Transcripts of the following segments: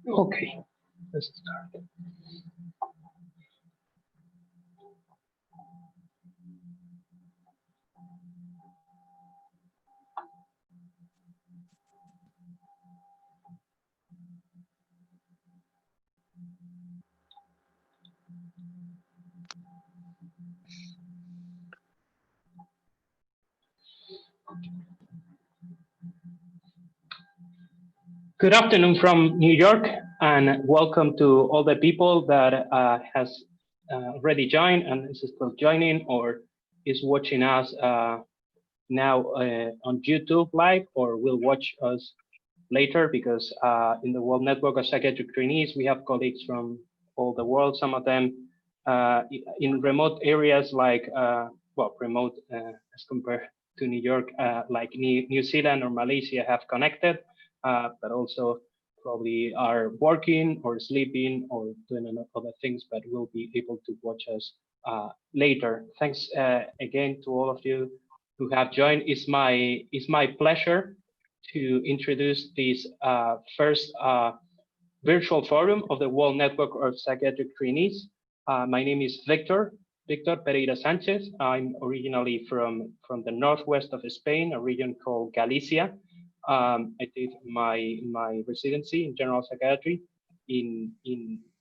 Okay, let's start. Good afternoon from New York, and welcome to all the people that has already joined and is still joining or is watching us now on YouTube live, or will watch us later, because in the World Network of Psychiatric Trainees, we have colleagues from all the world, some of them in remote areas like, well, remote as compared to New York, like New Zealand or Malaysia have connected, but also probably are working or sleeping or doing other things, but will be able to watch us later. Thanks again to all of you who have joined. It's my pleasure to introduce this first virtual forum of the World Network of Psychiatric Trainees. My name is Victor Pereira Sanchez. I'm originally from the northwest of Spain, a region called Galicia. I did my residency in general psychiatry in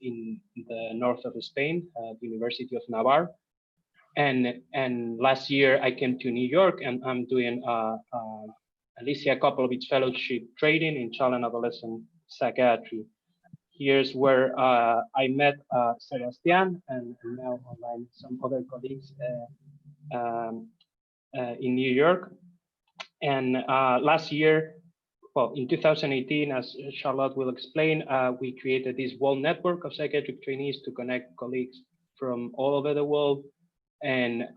the north of Spain, the University of Navarre. And last year I came to New York, and I'm doing at least a couple of its fellowship training in child and adolescent psychiatry. Here's where I met Sebastian, and now online some other colleagues in New York. And last year, well, in 2018, as Charlotte will explain, we created this World Network of Psychiatric Trainees to connect colleagues from all over the world. And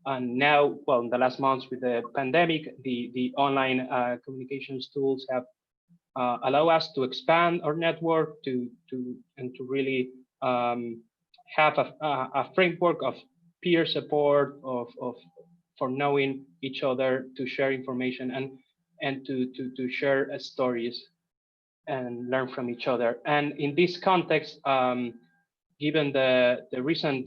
now, well, in the last months with the pandemic, the online communications tools have allow us to expand our network and to really have a framework of peer support, for knowing each other, to share information and to share stories and learn from each other. And in this context, given the recent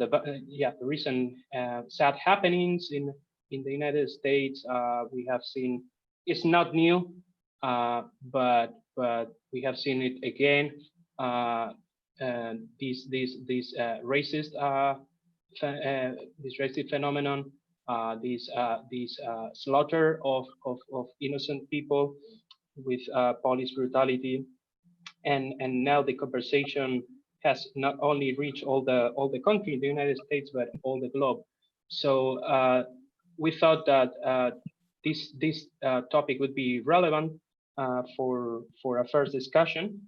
sad happenings in the United States, we have seen it's not new, but we have seen it again. This racist phenomenon, this slaughter of innocent people with police brutality, and now the conversation has not only reached all the country in the United States, but all the globe. So we thought that this topic would be relevant for a first discussion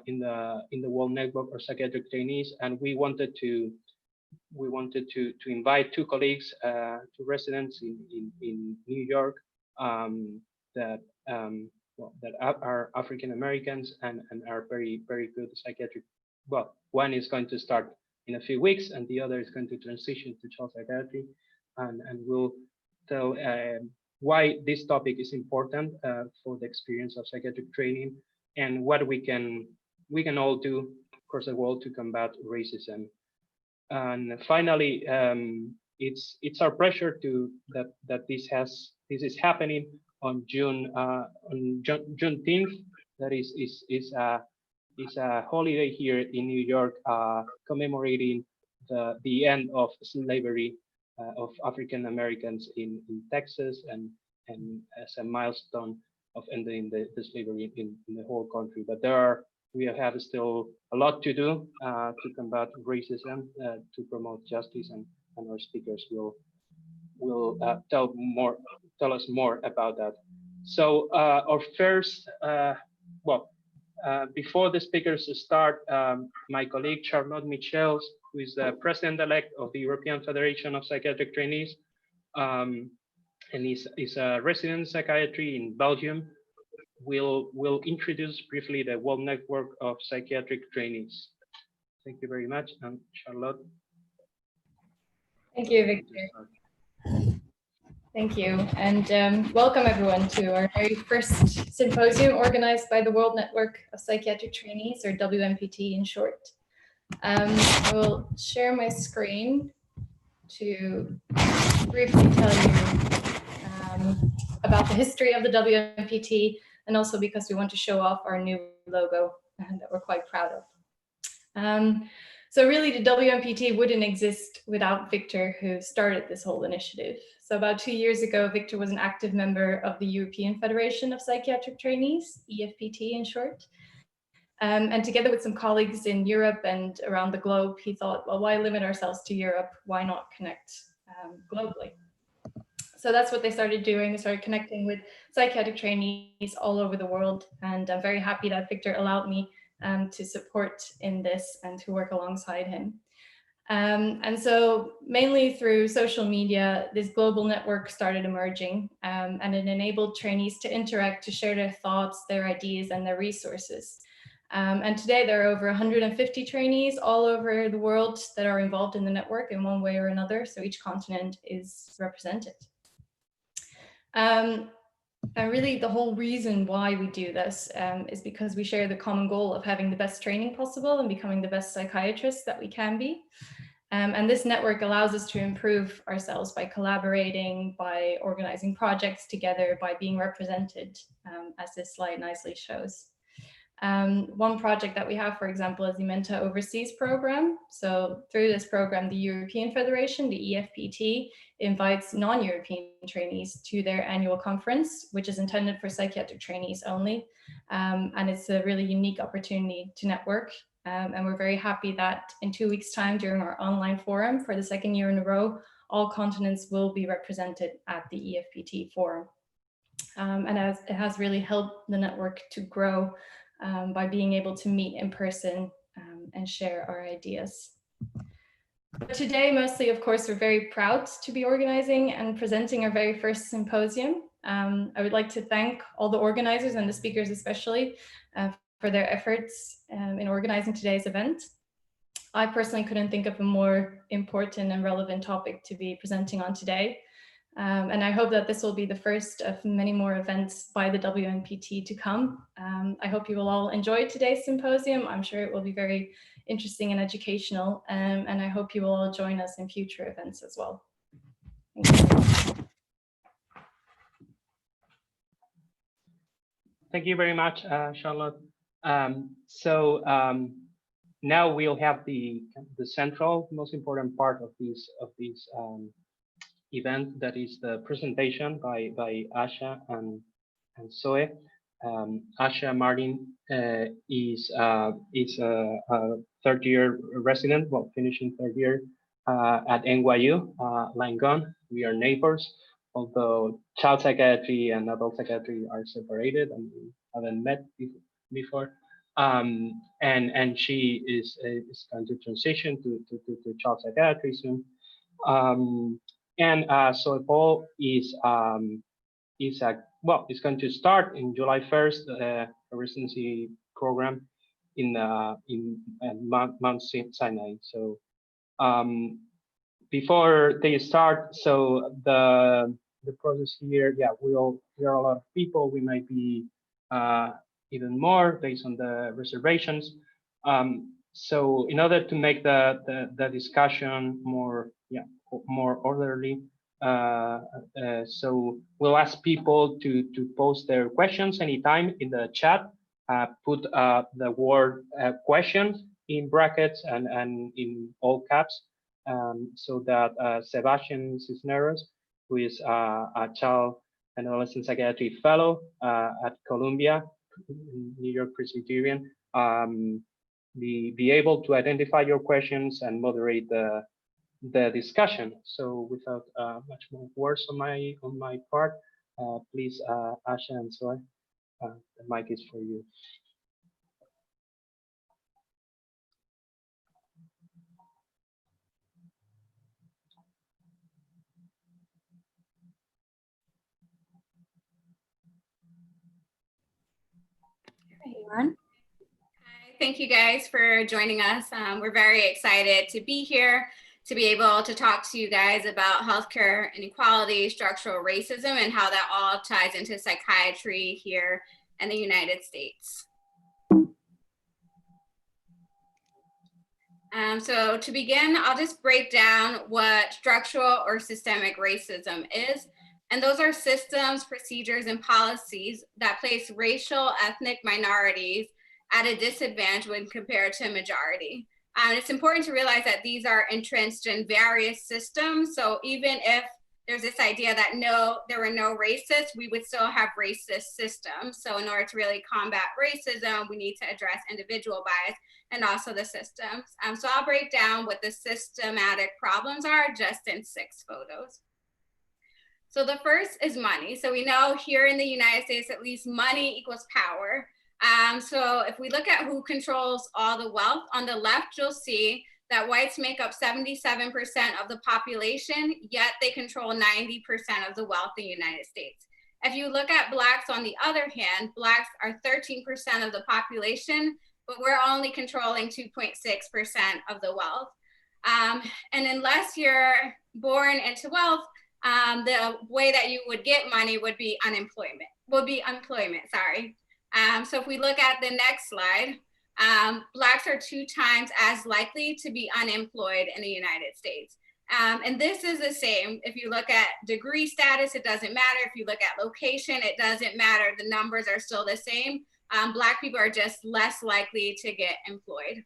in the World Network of Psychiatric Trainees, and we wanted to invite two colleagues, two residents in New York that are African Americans and are very good psychiatric. Well, one is going to start in a few weeks, and the other is going to transition to child psychiatry, and we'll tell why this topic is important for the experience of psychiatric training, and what we can all do across the world to combat racism. And finally, it's our pleasure that this is happening on Juneteenth. That is a holiday here in New York, commemorating the end of slavery of African Americans in Texas, and as a milestone of ending the slavery in the whole country. But we have still a lot to do to combat racism, to promote justice, and our speakers will tell us more about that. So our first, before the speakers start, my colleague Charlotte Michels, who is the president-elect of the European Federation of Psychiatric Trainees, and is a resident in psychiatry in Belgium, will introduce briefly the World Network of Psychiatric Trainees. Thank you very much, and Charlotte. Thank you, Victor. Thank you, and welcome everyone to our very first symposium organized by the World Network of Psychiatric Trainees, or WNPT in short. I will share my screen to briefly tell you about the history of the WNPT, and also because we want to show off our new logo that we're quite proud of. So really the WNPT wouldn't exist without Victor, who started this whole initiative. So about 2 years ago, Victor was an active member of the European Federation of Psychiatric Trainees, EFPT in short. And together with some colleagues in Europe and around the globe, he thought, well, why limit ourselves to Europe? Why not connect globally? So that's what they started doing. They started connecting with psychiatric trainees all over the world. And I'm very happy that Victor allowed me to support in this and to work alongside him. And so mainly through social media, this global network started emerging, and it enabled trainees to interact, to share their thoughts, their ideas, and their resources. And today there are over 150 trainees all over the world that are involved in the network in one way or another. So each continent is represented. And really the whole reason why we do this is because we share the common goal of having the best training possible and becoming the best psychiatrists that we can be. And this network allows us to improve ourselves by collaborating, by organizing projects together, by being represented, as this slide nicely shows. One project that we have, for example, is the Mento Overseas program. So through this program, the European Federation, the EFPT, invites non-European trainees to their annual conference, which is intended for psychiatric trainees only. And it's a really unique opportunity to network. And we're very happy that in 2 weeks' time, during our online forum for the second year in a row, all continents will be represented at the EFPT forum. And it has really helped the network to grow by being able to meet in person and share our ideas. But today, mostly, of course, we're very proud to be organizing and presenting our very first symposium. I would like to thank all the organizers and the speakers especially for their efforts in organizing today's event. I personally couldn't think of a more important and relevant topic to be presenting on today. And I hope that this will be the first of many more events by the WNPT to come. I hope you will all enjoy today's symposium. I'm sure it will be very interesting and educational. And I hope you will all join us in future events as well. Thank you very much, Charlotte. Now we'll have the central, most important part of this event, that is the presentation by Asha and Zoe. Asha Martin is a third-year resident, well, finishing third year at NYU, Langone. We are neighbors, although child psychiatry and adult psychiatry are separated and we haven't met before. And she is going to transition to child psychiatry soon. So Paul is going to start in July 1st a residency program in Mount Sinai. So before they start, so the process here, yeah, there are a lot of people. We might be even more based on the reservations. So in order to make the discussion more orderly, so we'll ask people to post their questions anytime in the chat. Put the word question in brackets and in all caps, so that Sebastian Cisneros, who is a child and adolescent psychiatry fellow at Columbia, New York Presbyterian, be able to identify your questions and moderate the discussion. So without much more words on my part, please, Asha and Zoe, the mic is for you. Everyone. Hi, thank you guys for joining us. We're very excited to be here, to be able to talk to you guys about healthcare inequality, structural racism, and how that all ties into psychiatry here in the United States. So to begin, I'll just break down what structural or systemic racism is. And those are systems, procedures, and policies that place racial, ethnic minorities at a disadvantage when compared to a majority. It's important to realize that these are entrenched in various systems. So even if there's this idea that no, there were no racists, we would still have racist systems. So in order to really combat racism, we need to address individual bias and also the systems. So I'll break down what the systematic problems are just in 6 photos. So the first is money. So we know here in the United States, at least money equals power. So if we look at who controls all the wealth, on the left, you'll see that whites make up 77% of the population, yet they control 90% of the wealth in the United States. If you look at Blacks, on the other hand, Blacks are 13% of the population, but we're only controlling 2.6% of the wealth. And unless you're born into wealth, the way that you would get money would be employment, sorry. So if we look at the next slide, Blacks are 2 times as likely to be unemployed in the United States. And this is the same. If you look at degree status, it doesn't matter. If you look at location, it doesn't matter. The numbers are still the same. Black people are just less likely to get employed.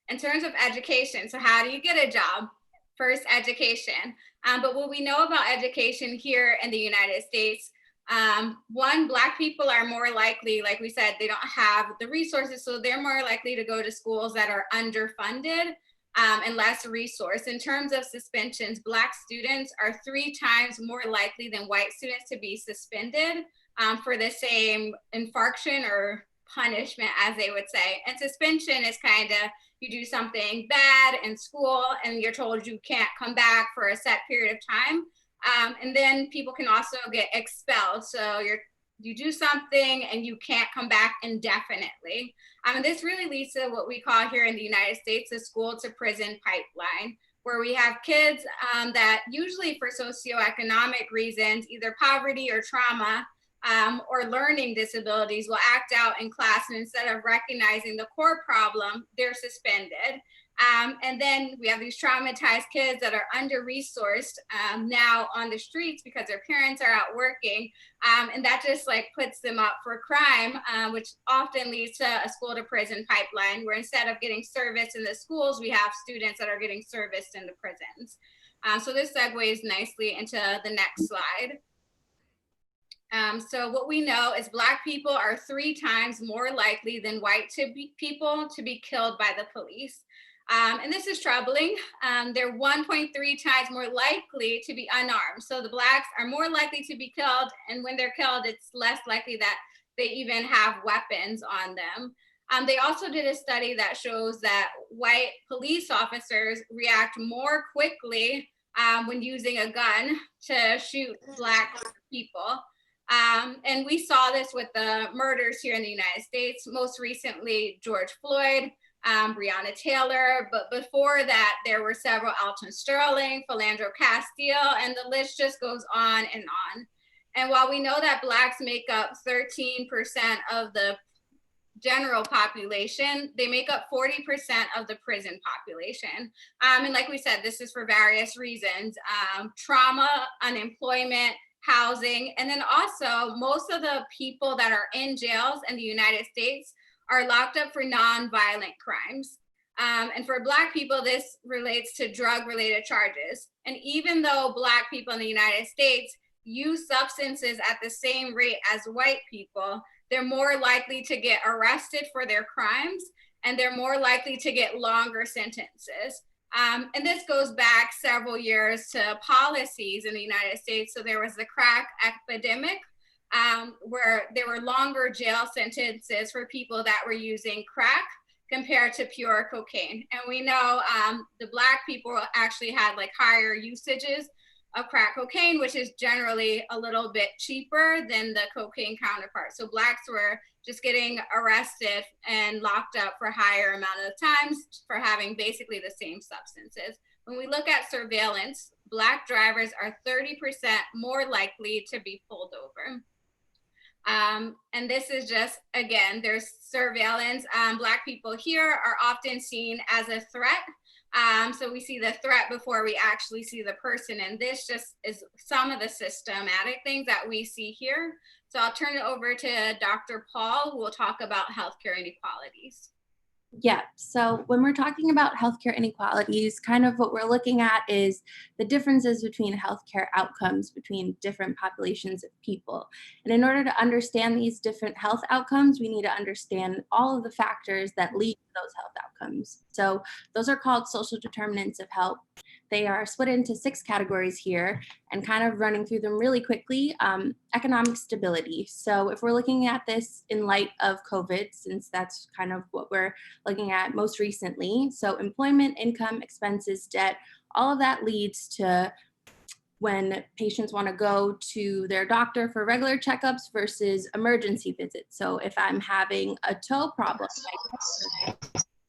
In terms of education, so how do you get a job? First, education. But what we know about education here in the United States, one, Black people are more likely, like we said, they don't have the resources, so they're more likely to go to schools that are underfunded and less resourced. In terms of suspensions, Black students are 3 times more likely than white students to be suspended for the same infraction or punishment, as they would say. And suspension is kind of, you do something bad in school and you're told you can't come back for a set period of time. And then people can also get expelled. So you do something and you can't come back indefinitely. And this really leads to what we call here in the United States, the school to prison pipeline, where we have kids that usually for socioeconomic reasons, either poverty or trauma, or learning disabilities, will act out in class, and instead of recognizing the core problem, they're suspended. And then we have these traumatized kids that are under-resourced now on the streets because their parents are out working, and that just like puts them up for crime, which often leads to a school to prison pipeline, where instead of getting service in the schools, we have students that are getting serviced in the prisons. So this segues nicely into the next slide. So what we know is Black people are 3 times more likely than white people to be killed by the police. And this is troubling. They're 1.3 times more likely to be unarmed. So the Blacks are more likely to be killed, and when they're killed, it's less likely that they even have weapons on them. They also did a study that shows that white police officers react more quickly when using a gun to shoot Black people. And we saw this with the murders here in the United States, most recently George Floyd, Breonna Taylor, but before that, there were several, Alton Sterling, Philando Castile, and the list just goes on and on. And while we know that Blacks make up 13% of the general population, they make up 40% of the prison population. And like we said, this is for various reasons, trauma, unemployment, housing, and then also most of the people that are in jails in the United States are locked up for non-violent crimes. And for Black people, this relates to drug-related charges. And even though Black people in the United States use substances at the same rate as white people, they're more likely to get arrested for their crimes, and they're more likely to get longer sentences. And this goes back several years to policies in the United States. So there was the crack epidemic, where there were longer jail sentences for people that were using crack compared to pure cocaine. And we know the Black people actually had like higher usages of crack cocaine, which is generally a little bit cheaper than the cocaine counterpart. So Blacks were just getting arrested and locked up for higher amount of times for having basically the same substances. When we look at surveillance, Black drivers are 30% more likely to be pulled over. And this is just, again, there's surveillance. Black people here are often seen as a threat. So we see the threat before we actually see the person. And this just is some of the systematic things that we see here. So I'll turn it over to Dr. Paul, who will talk about healthcare inequalities. Yeah, so when we're talking about healthcare inequalities, kind of what we're looking at is the differences between healthcare outcomes between different populations of people. And in order to understand these different health outcomes, we need to understand all of the factors that lead to those health outcomes. So those are called social determinants of health. They are split into 6 categories here, and kind of running through them really quickly. Economic stability. So if we're looking at this in light of COVID, since that's kind of what we're looking at most recently. So employment, income, expenses, debt, all of that leads to when patients want to go to their doctor for regular checkups versus emergency visits. So if I'm having a toe problem,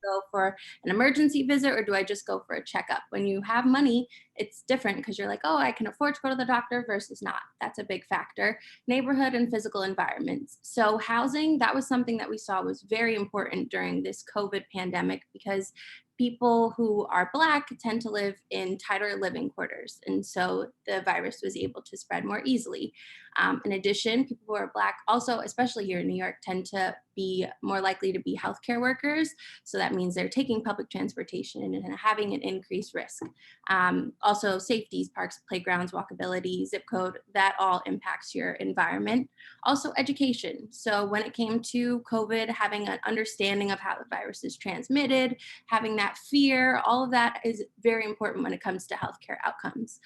go for an emergency visit, or do I just go for a checkup? When you have money, it's different because you're like, oh, I can afford to go to the doctor versus not. That's a big factor. Neighborhood and physical environments. So housing, that was something that we saw was very important during this COVID pandemic, because people who are Black tend to live in tighter living quarters. And so the virus was able to spread more easily. In addition, people who are Black also, especially here in New York, tend to be more likely to be healthcare workers. So that means they're taking public transportation and having an increased risk. Also safety, parks, playgrounds, walkability, zip code, that all impacts your environment. Also education. So when it came to COVID, having an understanding of how the virus is transmitted, having that fear, all of that is very important when it comes to healthcare outcomes.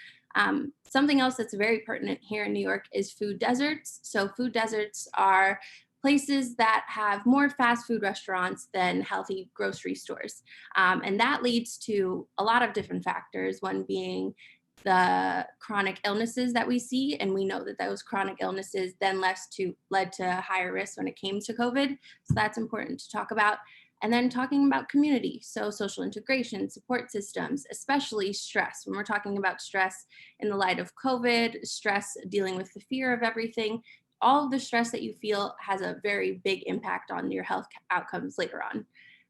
Something else that's very pertinent here in New York is food deserts. So food deserts are places that have more fast food restaurants than healthy grocery stores. And that leads to a lot of different factors, one being the chronic illnesses that we see. And we know that those chronic illnesses then led to higher risk when it came to COVID. So that's important to talk about. And then talking about community, so social integration, support systems, especially stress. When we're talking about stress in the light of COVID, stress dealing with the fear of everything, all of the stress that you feel has a very big impact on your health outcomes later on.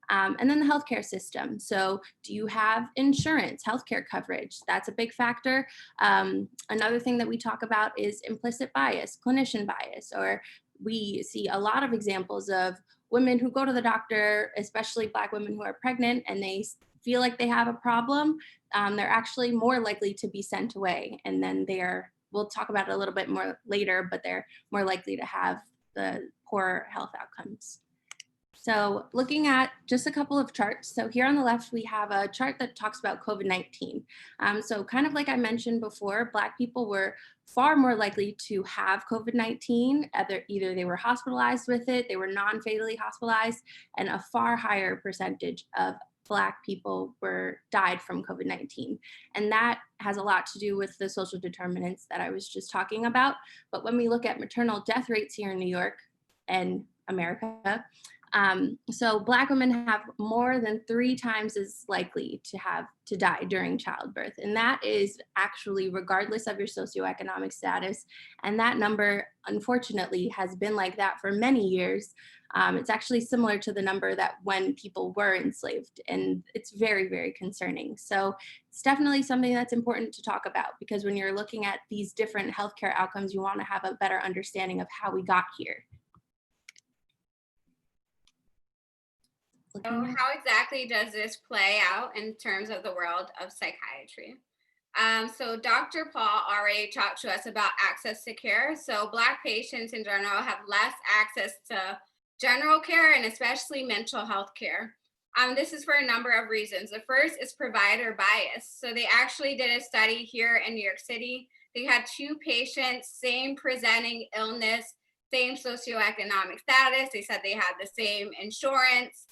And then the healthcare system. So do you have insurance, healthcare coverage? That's a big factor. Another thing that we talk about is implicit bias, clinician bias, or we see a lot of examples of women who go to the doctor, especially Black women who are pregnant, and they feel like they have a problem. They're actually more likely to be sent away. And then we'll talk about it a little bit more later, but they're more likely to have the poor health outcomes. So looking at just a couple of charts. So here on the left, we have a chart that talks about COVID-19. So kind of like I mentioned before, Black people were far more likely to have COVID-19. Either they were hospitalized with it, they were non-fatally hospitalized, and a far higher percentage of Black people died from COVID-19. And that has a lot to do with the social determinants that I was just talking about. But when we look at maternal death rates here in New York and America, so Black women have more than 3 times as likely to die during childbirth. And that is actually regardless of your socioeconomic status. And that number, unfortunately, has been like that for many years. It's actually similar to the number that when people were enslaved, and it's very, very concerning. So it's definitely something that's important to talk about, because when you're looking at these different healthcare outcomes, you want to have a better understanding of how we got here. So how exactly does this play out in terms of the world of psychiatry? So Dr. Paul already talked to us about access to care. So Black patients in general have less access to general care and especially mental health care. This is for a number of reasons. The first is provider bias. So they actually did a study here in New York City. They had 2 patients, same presenting illness, same socioeconomic status. They said they had the same insurance.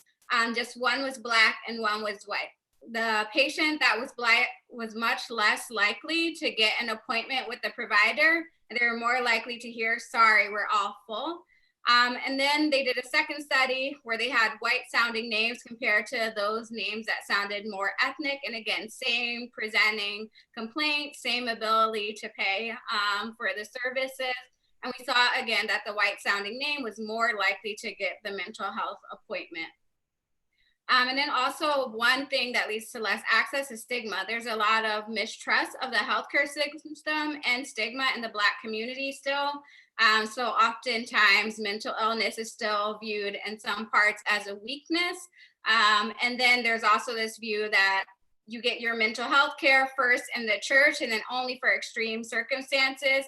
Just one was Black and one was white. The patient that was Black was much less likely to get an appointment with the provider, and they were more likely to hear, sorry, we're all full. And then they did a second study where they had white sounding names compared to those names that sounded more ethnic. And again, same presenting complaint, same ability to pay for the services. And we saw again that the white sounding name was more likely to get the mental health appointment. And then also one thing that leads to less access is stigma. There's a lot of mistrust of the healthcare system and stigma in the Black community still. So oftentimes mental illness is still viewed in some parts as a weakness. And then there's also this view that you get your mental health care first in the church, and then only for extreme circumstances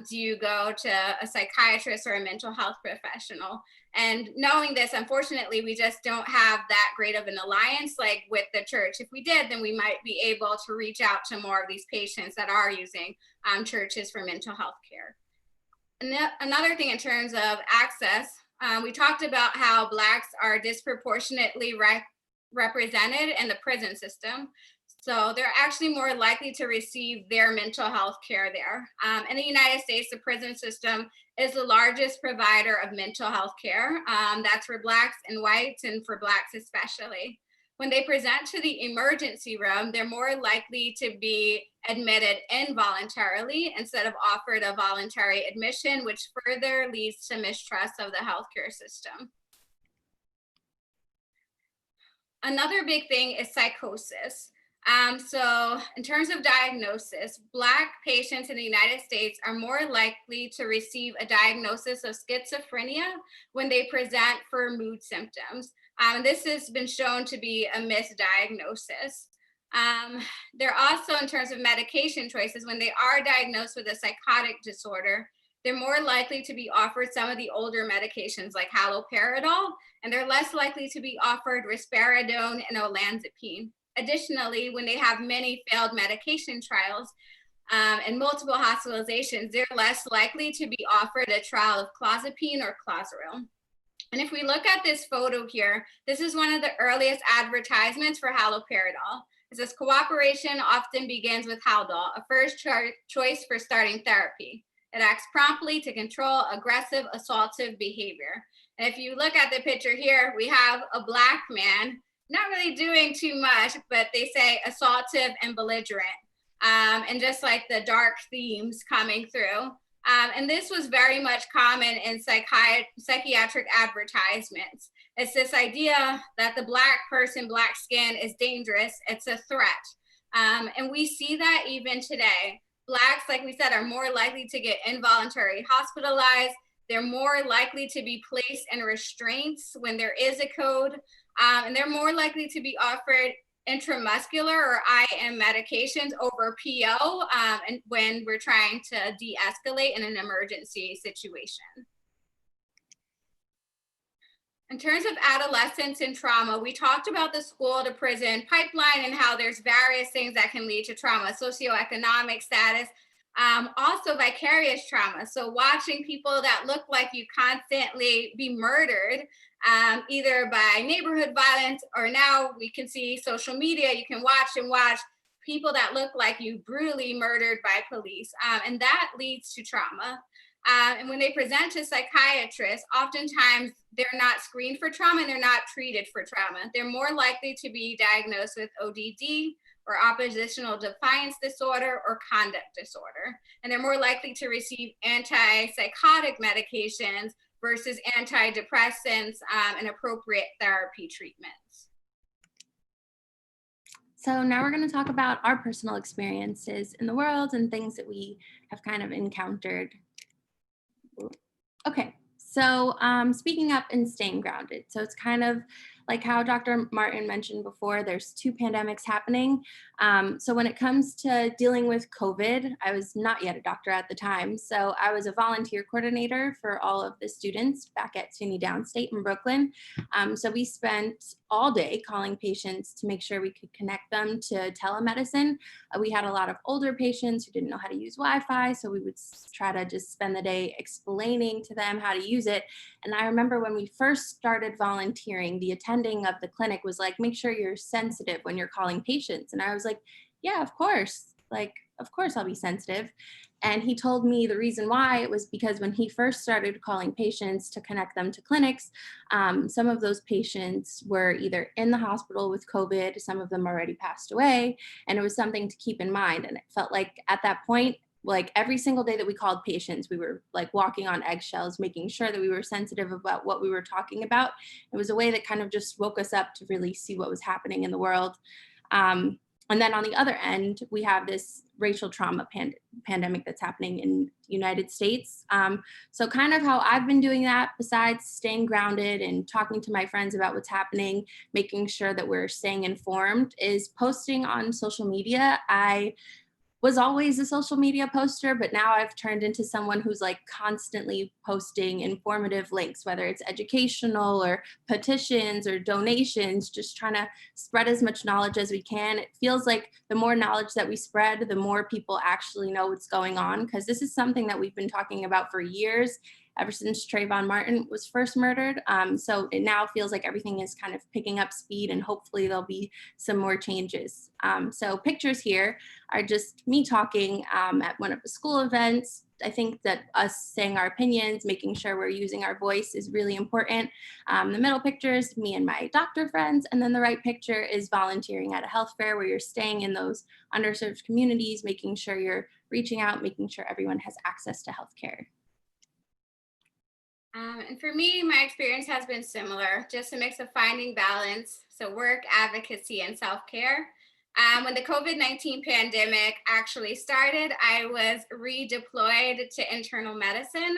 do you go to a psychiatrist or a mental health professional. And knowing this, unfortunately, we just don't have that great of an alliance like with the church. If we did, then we might be able to reach out to more of these patients that are using churches for mental health care. And another thing in terms of access, we talked about how Blacks are disproportionately represented in the prison system. So they're actually more likely to receive their mental health care there. In the United States, the prison system is the largest provider of mental health care. That's for Blacks and whites, and for Blacks especially. When they present to the emergency room, they're more likely to be admitted involuntarily instead of offered a voluntary admission, which further leads to mistrust of the healthcare system. Another big thing is psychosis. So in terms of diagnosis, Black patients in the United States are more likely to receive a diagnosis of schizophrenia when they present for mood symptoms. This has been shown to be a misdiagnosis. They're also, in terms of medication choices, when they are diagnosed with a psychotic disorder, they're more likely to be offered some of the older medications like haloperidol, and they're less likely to be offered risperidone and olanzapine. Additionally, when they have many failed medication trials and multiple hospitalizations, they're less likely to be offered a trial of clozapine or clozaril. And if we look at this photo here, this is one of the earliest advertisements for haloperidol. It says, cooperation often begins with Haldol, a first choice for starting therapy. It acts promptly to control aggressive, assaultive behavior. And if you look at the picture here, we have a Black man, not really doing too much, but they say assaultive and belligerent, and just like the dark themes coming through. And this was very much common in psychiatric advertisements. It's this idea that the Black person, Black skin is dangerous, it's a threat. And we see that even today. Blacks, like we said, are more likely to get involuntarily hospitalized. They're more likely to be placed in restraints when there is a code. And they're more likely to be offered intramuscular or IM medications over PO and when we're trying to de-escalate in an emergency situation. In terms of adolescence and trauma, we talked about the school to prison pipeline and how there's various things that can lead to trauma, socioeconomic status, also vicarious trauma. So watching people that look like you constantly be murdered, either by neighborhood violence, or now we can see social media, you can watch people that look like you brutally murdered by police. And that leads to trauma. And when they present to psychiatrists, oftentimes they're not screened for trauma and they're not treated for trauma. They're more likely to be diagnosed with ODD or oppositional defiance disorder or conduct disorder. And they're more likely to receive antipsychotic medications versus antidepressants and appropriate therapy treatments. So now we're going to talk about our personal experiences in the world and things that we have kind of encountered. Okay, so speaking up and staying grounded. So it's kind of like how Dr. Martin mentioned before, there's two pandemics happening. So when it comes to dealing with COVID, I was not yet a doctor at the time. So I was a volunteer coordinator for all of the students back at SUNY Downstate in Brooklyn. So we spent all day calling patients to make sure we could connect them to telemedicine. We had a lot of older patients who didn't know how to use Wi-Fi. So we would try to just spend the day explaining to them how to use it. And I remember when we first started volunteering, the attending of the clinic was like, make sure you're sensitive when you're calling patients. And I was like, yeah, of course. Like, of course I'll be sensitive. And he told me the reason why it was because when he first started calling patients to connect them to clinics, some of those patients were either in the hospital with COVID, some of them already passed away, and it was something to keep in mind. And it felt like at that point, like every single day that we called patients, we were like walking on eggshells, making sure that we were sensitive about what we were talking about. It was a way that kind of just woke us up to really see what was happening in the world. And then on the other end, we have this racial trauma pandemic that's happening in the United States. So kind of how I've been doing that, besides staying grounded and talking to my friends about what's happening, making sure that we're staying informed, is posting on social media. I was always a social media poster, but now I've turned into someone who's like constantly posting informative links, whether it's educational or petitions or donations, just trying to spread as much knowledge as we can. It feels like the more knowledge that we spread, the more people actually know what's going on, because this is something that we've been talking about for years, ever since Trayvon Martin was first murdered. So it now feels like everything is kind of picking up speed, and hopefully there'll be some more changes. So pictures here are just me talking at one of the school events. I think that us saying our opinions, making sure we're using our voice is really important. The middle picture is me and my doctor friends, and then the right picture is volunteering at a health fair, where you're staying in those underserved communities, making sure you're reaching out, making sure everyone has access to healthcare. And for me, my experience has been similar, just a mix of finding balance, so work, advocacy, and self-care. When the COVID-19 pandemic actually started, I was redeployed to internal medicine.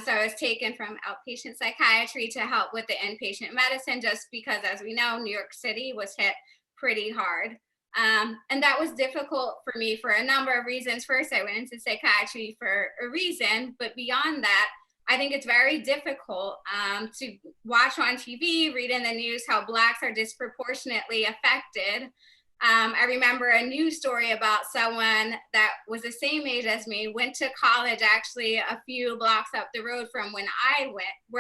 So I was taken from outpatient psychiatry to help with the inpatient medicine, just because, as we know, New York City was hit pretty hard. And that was difficult for me for a number of reasons. First, I went into psychiatry for a reason, but beyond that, I think it's very difficult to watch on TV, read in the news how Blacks are disproportionately affected. I remember a news story about someone that was the same age as me, went to college actually a few blocks up the road from where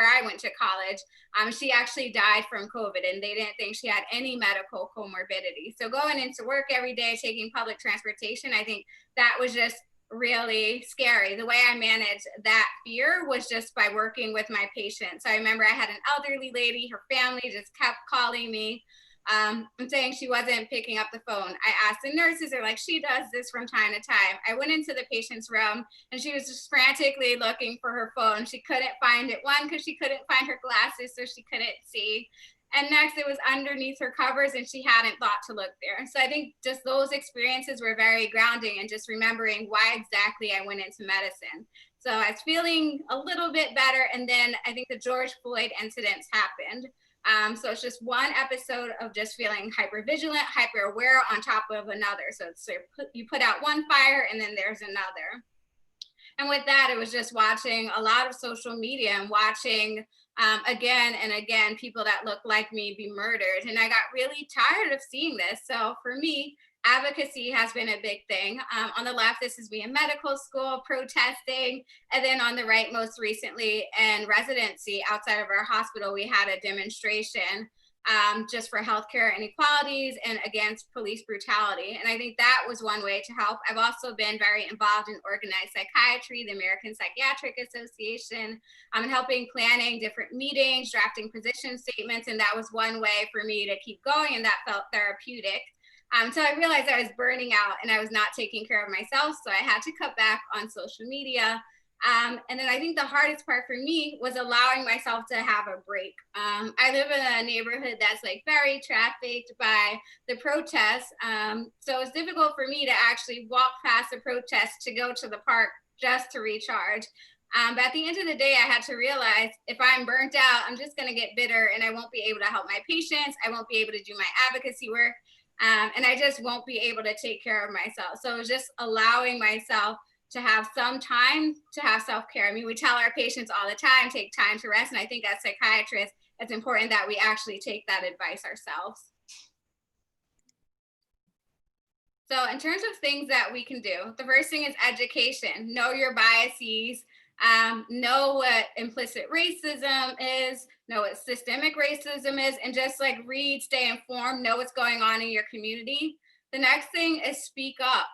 I went to college. She actually died from COVID, and they didn't think she had any medical comorbidity. So going into work every day, taking public transportation, I think that was just really scary. The way I managed that fear was just by working with my patients. So I remember I had an elderly lady, her family just kept calling me and saying she wasn't picking up the phone. I asked the nurses, they're like, she does this from time to time. I went into the patient's room and she was just frantically looking for her phone. She couldn't find it. One, because she couldn't find her glasses, so she couldn't see. And next, it was underneath her covers and she hadn't thought to look there. So I think just those experiences were very grounding, and just remembering why exactly I went into medicine. So I was feeling a little bit better. And then I think the George Floyd incidents happened. So it's just one episode of just feeling hypervigilant, hyper aware on top of another. So you put out one fire and then there's another. And with that, it was just watching a lot of social media and watching again and again people that look like me be murdered. And I got really tired of seeing this. So for me, advocacy has been a big thing. On the left, this is me in medical school protesting. And then on the right, most recently in residency outside of our hospital, we had a demonstration just for healthcare inequalities and against police brutality. And I think that was one way to help. I've also been very involved in organized psychiatry, the American Psychiatric Association, and helping planning different meetings, drafting position statements. And that was one way for me to keep going, and that felt therapeutic. So I realized I was burning out and I was not taking care of myself. So I had to cut back on social media. And then I think the hardest part for me was allowing myself to have a break. I live in a neighborhood that's like very trafficked by the protests. So it's difficult for me to actually walk past the protest to go to the park just to recharge. But at the end of the day, I had to realize if I'm burnt out, I'm just gonna get bitter and I won't be able to help my patients. I won't be able to do my advocacy work. And I just won't be able to take care of myself. So it was just allowing myself to have some time to have self-care. I mean, we tell our patients all the time, take time to rest. And I think as psychiatrists, it's important that we actually take that advice ourselves. So in terms of things that we can do, the first thing is education. Know your biases, know what implicit racism is, know what systemic racism is, and just like read, stay informed, know what's going on in your community. The next thing is speak up.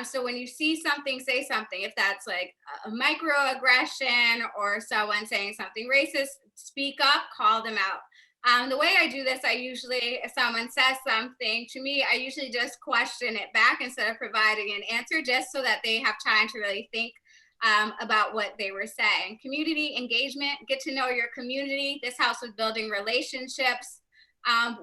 So when you see something, say something. If that's like a microaggression or someone saying something racist, speak up, call them out. The way I do this, I usually, if someone says something to me, I usually just question it back instead of providing an answer, just so that they have time to really think about what they were saying. Community engagement, get to know your community. This helps with building relationships.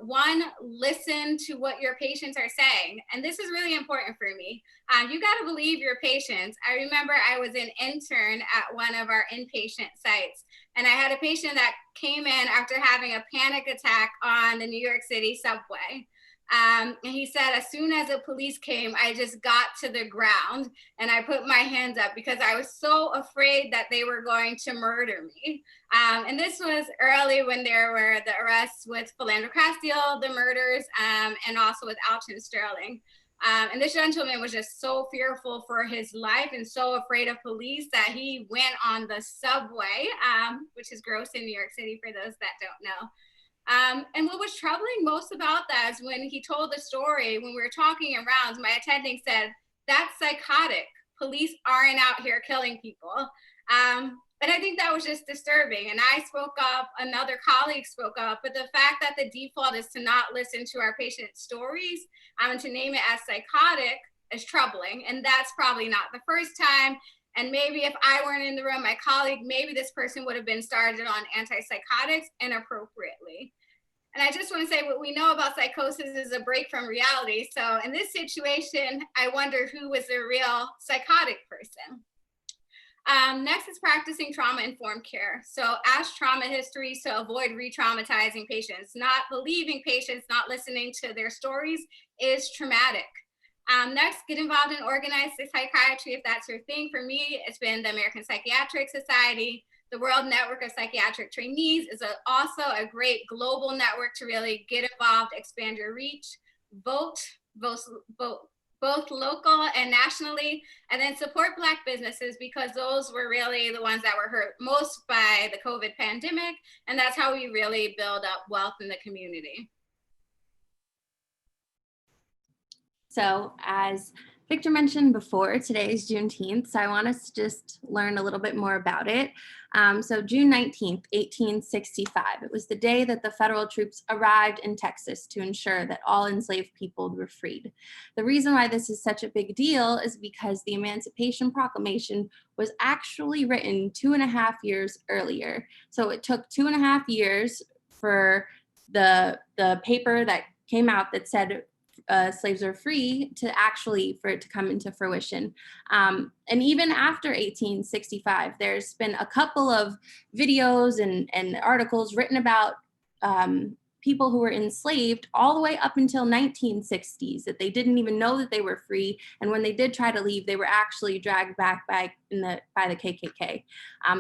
One, listen to what your patients are saying. And this is really important for me. You got to believe your patients. I remember I was an intern at one of our inpatient sites, and I had a patient that came in after having a panic attack on the New York City subway. And he said, as soon as the police came, I just got to the ground and I put my hands up because I was so afraid that they were going to murder me. And this was early when there were the arrests with Philander Castile, the murders, and also with Alton Sterling. And this gentleman was just so fearful for his life and so afraid of police that he went on the subway, which is gross in New York City for those that don't know. And what was troubling most about that is when he told the story, when we were talking in rounds, my attending said, "That's psychotic. Police aren't out here killing people." And I think that was just disturbing. And I spoke up, another colleague spoke up, but the fact that the default is to not listen to our patients' stories and to name it as psychotic is troubling. And that's probably not the first time. And maybe if I weren't in the room, my colleague, maybe this person would have been started on antipsychotics inappropriately. And I just want to say what we know about psychosis is a break from reality. So in this situation, I wonder who was the real psychotic person. Next is practicing trauma-informed care. So ask trauma histories to avoid re-traumatizing patients. Not believing patients, not listening to their stories is traumatic. Next, get involved in organized psychiatry if that's your thing. For me, it's been the American Psychiatric Society. The World Network of Psychiatric Trainees is also a great global network to really get involved, expand your reach, vote both local and nationally, and then support Black businesses because those were really the ones that were hurt most by the COVID pandemic. And that's how we really build up wealth in the community. So as Victor mentioned before, today is Juneteenth, so I want us to just learn a little bit more about it. So June 19th, 1865, it was the day that the federal troops arrived in Texas to ensure that all enslaved people were freed. The reason why this is such a big deal is because the Emancipation Proclamation was actually written 2.5 years earlier. So it took 2.5 years for the paper that came out that said slaves are free to actually for it to come into fruition. And even after 1865, there's been a couple of videos and articles written about people who were enslaved all the way up until 1960s that they didn't even know that they were free. And when they did try to leave, they were actually dragged back by the KKK.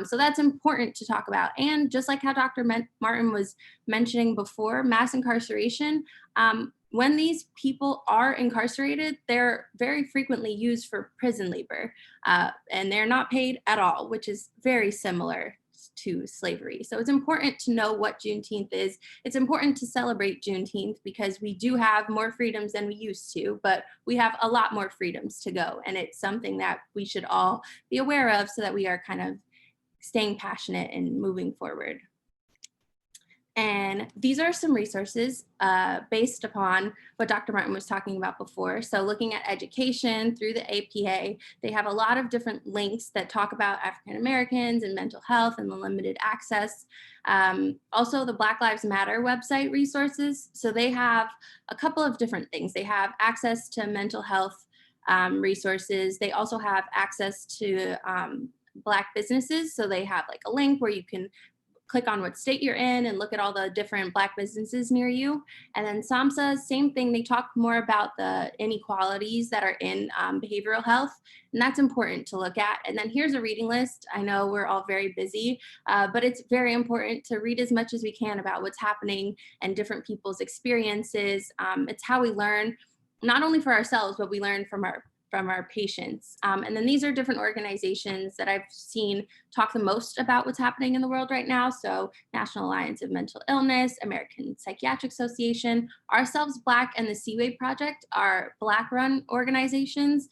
So that's important to talk about. And just like how Dr. Martin was mentioning before, mass incarceration, when these people are incarcerated, they're very frequently used for prison labor, and they're not paid at all, which is very similar to slavery. So it's important to know what Juneteenth is. It's important to celebrate Juneteenth because we do have more freedoms than we used to, but we have a lot more freedoms to go. And it's something that we should all be aware of so that we are kind of staying passionate and moving forward. And these are some resources based upon what Dr. Martin was talking about before. So looking at education through the APA, they have a lot of different links that talk about African Americans and mental health and the limited access. Also the Black Lives Matter website resources. So they have a couple of different things. They have access to mental health resources. They also have access to Black businesses. So they have like a link where you can click on what state you're in and look at all the different Black businesses near you. And then SAMHSA, same thing, they talk more about the inequalities that are in behavioral health, and that's important to look at. And then here's a reading list. I know we're all very busy, but it's very important to read as much as we can about what's happening and different people's experiences. It's how we learn, not only for ourselves, but we learn from our patients. And then these are different organizations that I've seen talk the most about what's happening in the world right now. So National Alliance of Mental Illness, American Psychiatric Association, Ourselves Black, and the Seaway Project are Black-run organizations.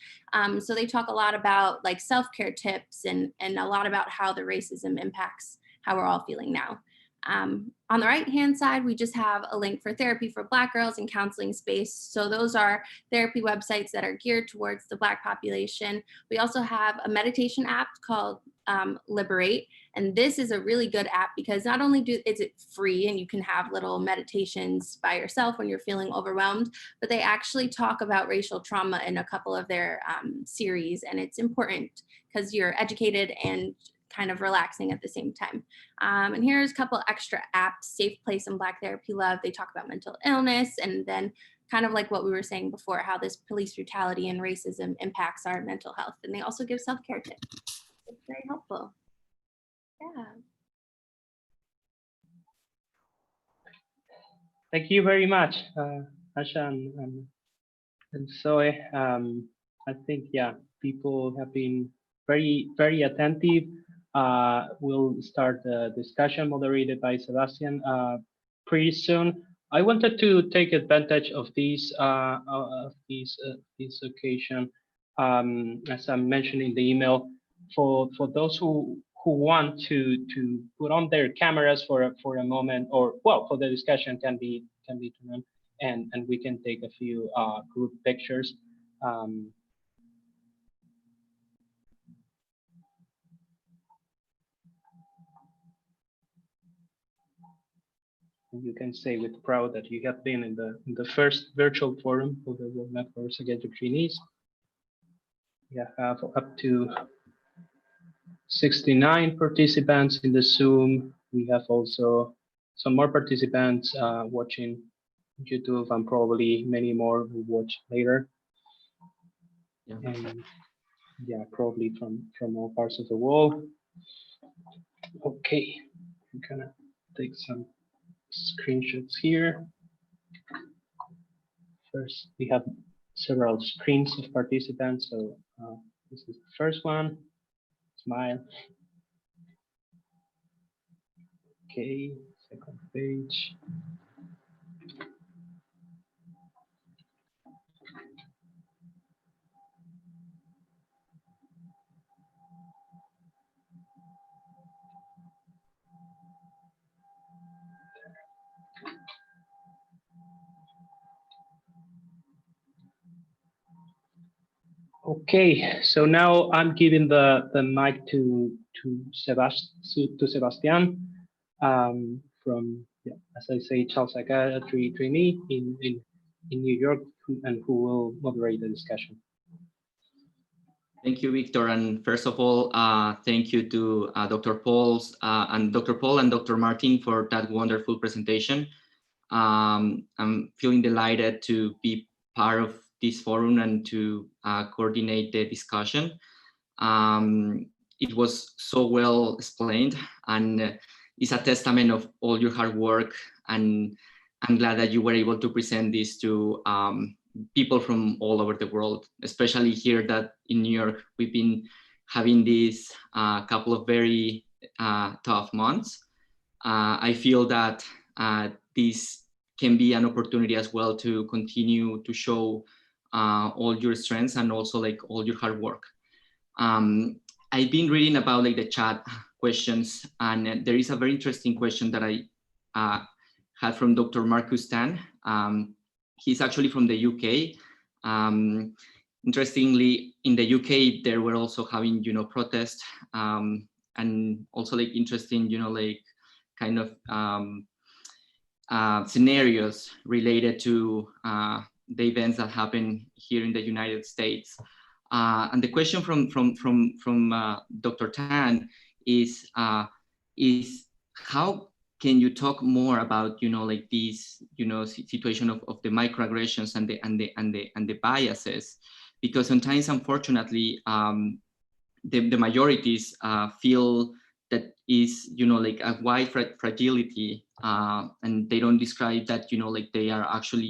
So they talk a lot about like self-care tips and a lot about how the racism impacts how we're all feeling now. On the right-hand side, we just have a link for therapy for Black girls and counseling space. So those are therapy websites that are geared towards the Black population. We also have a meditation app called Liberate. And this is a really good app because not only is it free and you can have little meditations by yourself when you're feeling overwhelmed, but they actually talk about racial trauma in a couple of their series. And it's important because you're educated and kind of relaxing at the same time. And here's a couple extra apps: Safe Place and Black Therapy Love. They talk about mental illness, and then kind of like what we were saying before, how this police brutality and racism impacts our mental health. And they also give self-care tips. It's very helpful. Yeah. Thank you very much, Asha and Zoe. I think, yeah, people have been very, very attentive. We'll start the discussion moderated by Sebastian pretty soon. I wanted to take advantage of this occasion, as I mentioned in the email, for those who want to put on their cameras for a moment, or well, for the discussion can be turned on, and we can take a few group pictures. You can say with proud that you have been in the first virtual forum for the World Network for Psychiatric Trainees. We have up to 69 participants in the Zoom. We have also some more participants watching YouTube, and probably many more who watch later. Yeah. And yeah, probably from all parts of the world. Okay, I'm gonna take some screenshots here. First, we have several screens of participants. So this is the first one. Smile. Okay, second page. Okay, so now I'm giving the mic to Sebastian from, yeah, as I say, child psychiatry trainee in New York, and who will moderate the discussion. Thank you, Victor. And first of all, thank you to Dr. Paul and Dr. Martin for that wonderful presentation. I'm feeling delighted to be part of this forum and to coordinate the discussion. It was so well explained, and it's a testament of all your hard work. And I'm glad that you were able to present this to people from all over the world, especially here that in New York, we've been having this couple of very tough months. I feel that this can be an opportunity as well to continue to show all your strengths and also like all your hard work. I've been reading about like the chat questions, and there is a very interesting question that I had from Dr. Marcus Tan. He's actually from the UK. Interestingly, in the UK, they were also having, protests and also like interesting, like kind of scenarios related to the events that happen here in the United States. And the question from Dr. Tan is how can you talk more about, like this, situation of the microaggressions and the biases? Because sometimes, unfortunately, the majorities feel that is, like a wide fragility, and they don't describe that, like they are actually,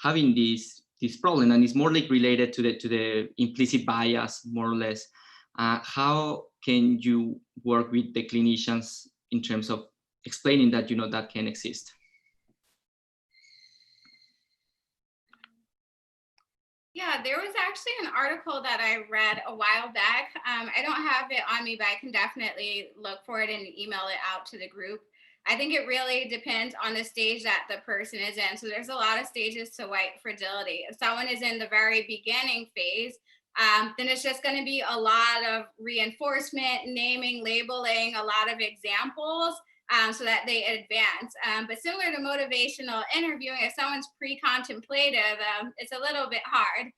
having this problem, and it's more like related to the implicit bias, more or less. How can you work with the clinicians in terms of explaining that, that can exist? Yeah, there was actually an article that I read a while back. I don't have it on me, but I can definitely look for it and email it out to the group. I think it really depends on the stage that the person is in. So there's a lot of stages to white fragility. If someone is in the very beginning phase, then it's just going to be a lot of reinforcement, naming, labeling, a lot of examples so that they advance. But similar to motivational interviewing, if someone's pre-contemplative, it's a little bit hard.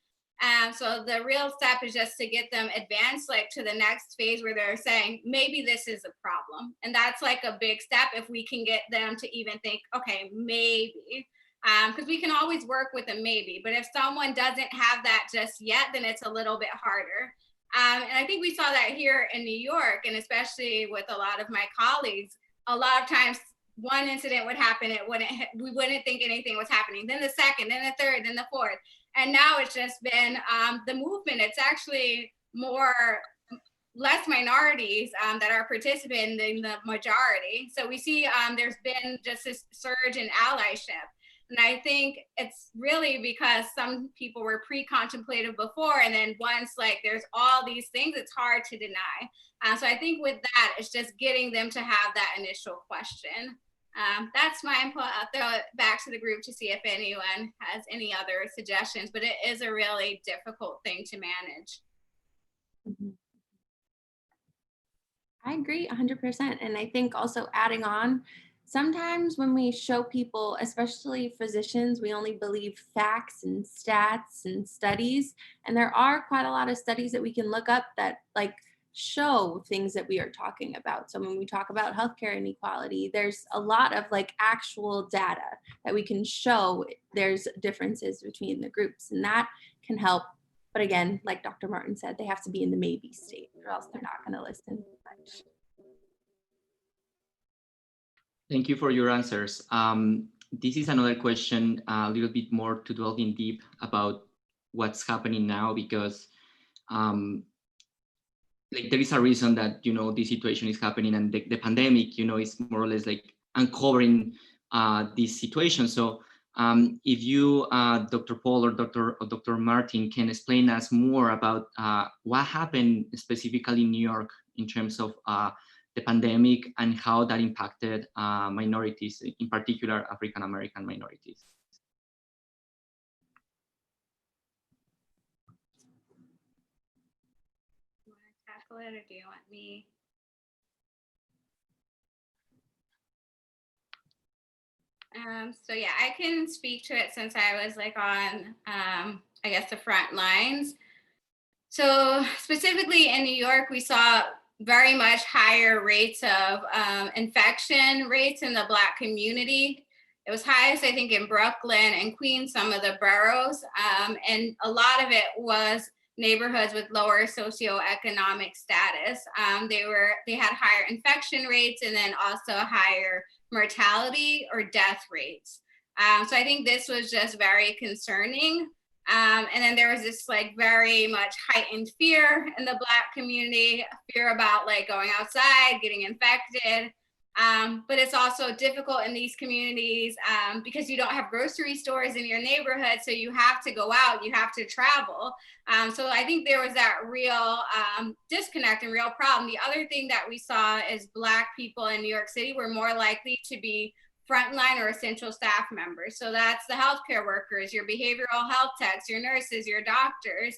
So the real step is just to get them advanced, like to the next phase where they're saying, maybe this is a problem. And that's like a big step if we can get them to even think, okay, maybe. Because we can always work with a maybe, but if someone doesn't have that just yet, then it's a little bit harder. And I think we saw that here in New York, and especially with a lot of my colleagues, a lot of times one incident would happen, we wouldn't think anything was happening. Then the second, then the third, then the fourth. And now it's just been the movement. It's actually less minorities that are participating than the majority. So we see there's been just this surge in allyship. And I think it's really because some people were pre-contemplative before, and then once like there's all these things, it's hard to deny. So I think with that, it's just getting them to have that initial question. That's my input. I'll throw it back to the group to see if anyone has any other suggestions, but it is a really difficult thing to manage. Mm-hmm. I agree 100%. And I think also adding on, sometimes when we show people, especially physicians, we only believe facts and stats and studies. And there are quite a lot of studies that we can look up that like show things that we are talking about. So when we talk about healthcare inequality, there's a lot of like actual data that we can show there's differences between the groups, and that can help. But again, like Dr. Martin said, they have to be in the maybe state or else they're not going to listen much. Thank you for your answers. This is another question, a little bit more to delve in deep about what's happening now, because like there is a reason that, you know, this situation is happening, and the pandemic, you know, is more or less like uncovering this situation. So if you, Dr. Paul or Dr. Martin, can explain us more about what happened specifically in New York in terms of the pandemic and how that impacted minorities, in particular African-American minorities. You want to tackle it, or do you want me? So yeah, I can speak to it since I was like on, I guess, the front lines. So specifically in New York, we saw very much higher rates of infection rates in the Black community. It was highest, I think, in Brooklyn and Queens, some of the boroughs. And a lot of it was neighborhoods with lower socioeconomic status. They had higher infection rates and then also higher mortality or death rates. So I think this was just very concerning. And then there was this like very much heightened fear in the Black community, fear about like going outside, getting infected. But it's also difficult in these communities because you don't have grocery stores in your neighborhood. So you have to go out, you have to travel. So I think there was that real disconnect and real problem. The other thing that we saw is Black people in New York City were more likely to be frontline or essential staff members. So that's the healthcare workers, your behavioral health techs, your nurses, your doctors.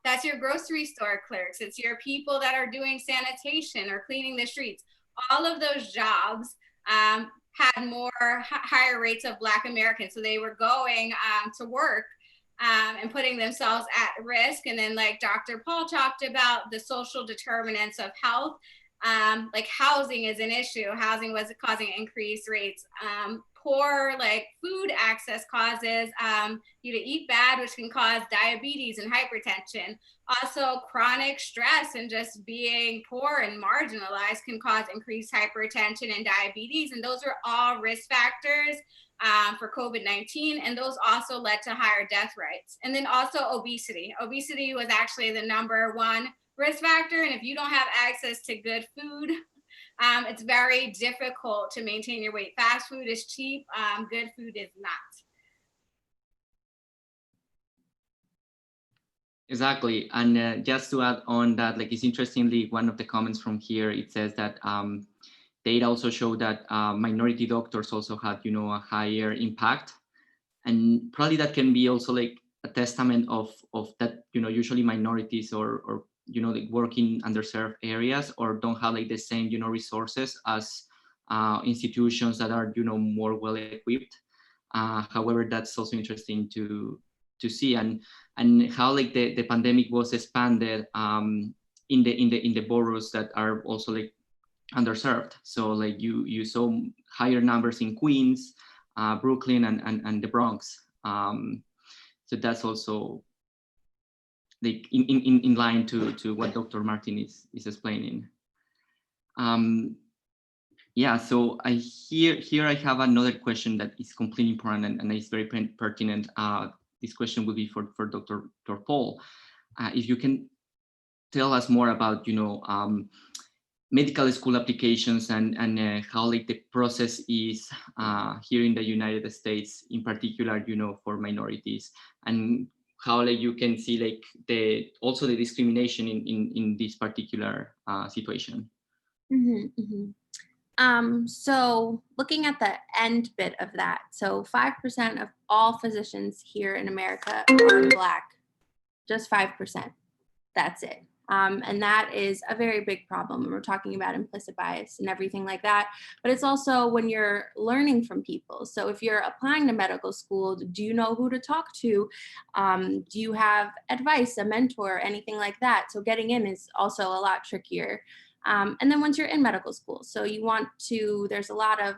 That's your grocery store clerks. It's your people that are doing sanitation or cleaning the streets. All of those jobs had higher rates of Black Americans. So they were going to work and putting themselves at risk. And then like Dr. Paul talked about the social determinants of health, like housing is an issue. Housing was causing increased rates. Poor like food access causes you to eat bad, which can cause diabetes and hypertension. Also, chronic stress and just being poor and marginalized can cause increased hypertension and diabetes. And those are all risk factors for COVID-19. And those also led to higher death rates. And then also obesity. Obesity was actually the #1 risk factor. And if you don't have access to good food, it's very difficult to maintain your weight. Fast food is cheap, good food is not. Exactly, and just to add on that, like it's interestingly, one of the comments from here, it says that data also show that minority doctors also had, a higher impact. And probably that can be also like a testament of that, usually minorities or like work in underserved areas or don't have like the same, resources as institutions that are, more well equipped. However, that's also interesting to see, and how like the pandemic was expanded in the boroughs that are also like underserved. So like you saw higher numbers in Queens, Brooklyn, and the Bronx. So that's also like in line to what Dr. Martin is explaining. Yeah, so here I have another question that is completely important and is very pertinent. This question will be for Dr. Paul. If you can tell us more about, medical school applications and how like the process is here in the United States, in particular, for minorities, and how like you can see like also the discrimination in this particular situation. So looking at the end bit of that, so 5% of all physicians here in America are Black, just 5%. That's it. And that is a very big problem when we're talking about implicit bias and everything like that. But it's also when you're learning from people. So if you're applying to medical school, do you know who to talk to? Do you have advice, a mentor, anything like that? So getting in is also a lot trickier. And then once you're in medical school, so you want to, there's a lot of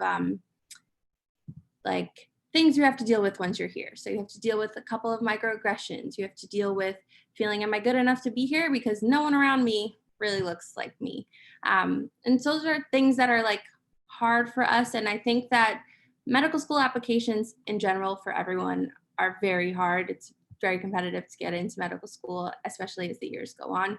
like things you have to deal with once you're here. So you have to deal with a couple of microaggressions. You have to deal with feeling, am I good enough to be here? Because no one around me really looks like me. And those are things that are like hard for us. And I think that medical school applications in general for everyone are very hard. It's very competitive to get into medical school, especially as the years go on.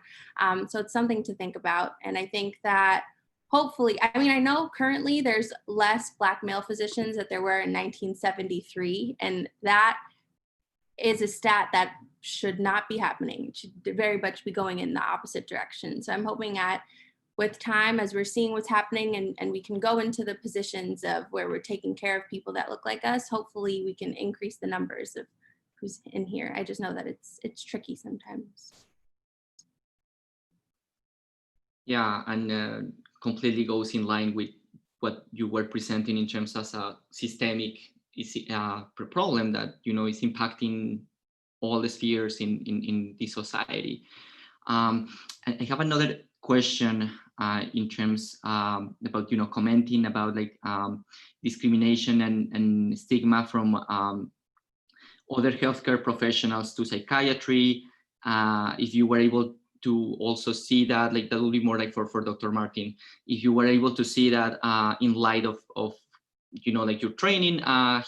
So it's something to think about. And I think that hopefully, I mean, I know currently there's less Black male physicians that there were in 1973, and that is a stat that should not be happening. It should very much be going in the opposite direction. So I'm hoping that with time, as we're seeing what's happening and we can go into the positions of where we're taking care of people that look like us, hopefully we can increase the numbers of who's in here. I just know that it's tricky sometimes. Yeah, and completely goes in line with what you were presenting in terms of a systemic problem that is impacting all the spheres in this society. And I have another question in terms about commenting about like discrimination and stigma from other healthcare professionals to psychiatry. If you were able to also see that, like that will be more like for Dr. Martin, if you were able to see that in light of like your training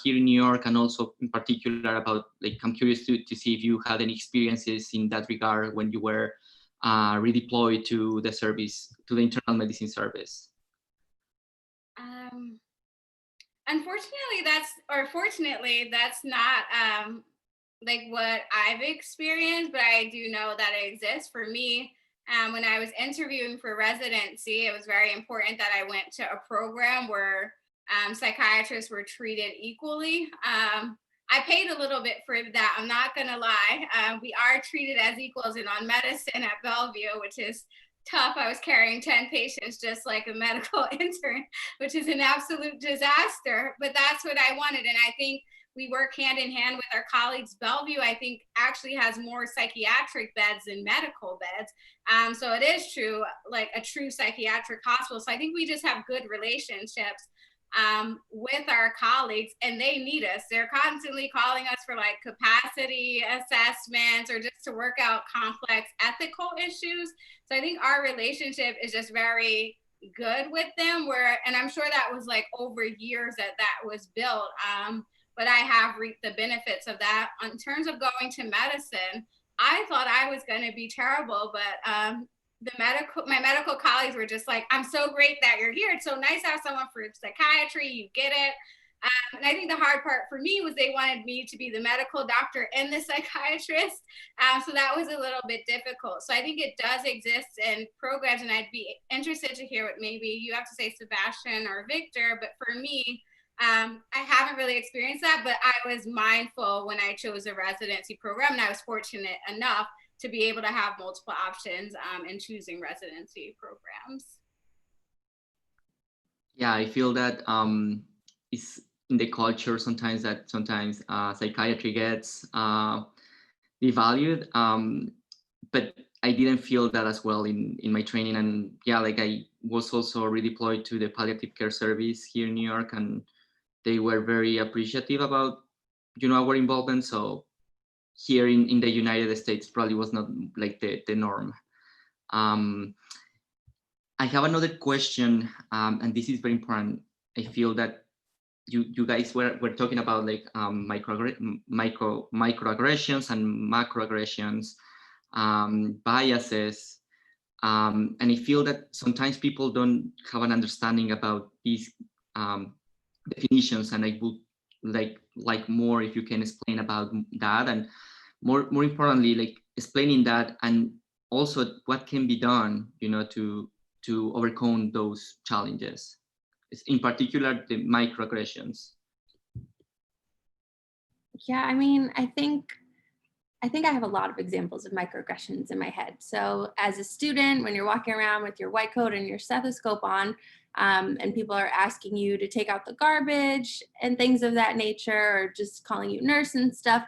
here in New York, and also in particular about like, I'm curious to see if you had any experiences in that regard when you were redeployed to the service, to the internal medicine service. Fortunately, that's not like what I've experienced, but I do know that it exists. For me, when I was interviewing for residency, it was very important that I went to a program where psychiatrists were treated equally. I paid a little bit for that, I'm not gonna lie. We are treated as equals in on medicine at Bellevue, which is tough. I was carrying 10 patients just like a medical intern, which is an absolute disaster, but that's what I wanted. And I think we work hand in hand with our colleagues. Bellevue, I think, actually has more psychiatric beds than medical beds. So it is true, like a true psychiatric hospital. So I think we just have good relationships with our colleagues, and they need us. They're constantly calling us for like capacity assessments or just to work out complex ethical issues. So I think our relationship is just very good with them, and I'm sure that was like over years that was built. But I have reaped the benefits of that. In terms of going to medicine, I thought I was going to be terrible, but my medical colleagues were just like, I'm so great that you're here. It's so nice to have someone for psychiatry. You get it. And I think the hard part for me was they wanted me to be the medical doctor and the psychiatrist. So that was a little bit difficult. So I think it does exist in programs, and I'd be interested to hear what maybe you have to say, Sebastian or Victor. But for me, I haven't really experienced that, but I was mindful when I chose a residency program, and I was fortunate enough to be able to have multiple options in choosing residency programs. Yeah, I feel that it's in the culture sometimes that psychiatry gets devalued, but I didn't feel that as well in my training. And yeah, like I was also redeployed to the palliative care service here in New York, and they were very appreciative about, you know, our involvement. So here in the United States probably was not like the norm. I have another question, and this is very important. I feel that you guys were talking about like microaggressions and macroaggressions, biases, and I feel that sometimes people don't have an understanding about these definitions, and I would like more if you can explain about that, and more importantly, like explaining that, and also what can be done, you know, to overcome those challenges, in particular the microaggressions. Yeah, I mean, I think I have a lot of examples of microaggressions in my head. So as a student, when you're walking around with your white coat and your stethoscope on, and people are asking you to take out the garbage and things of that nature, or just calling you nurse and stuff,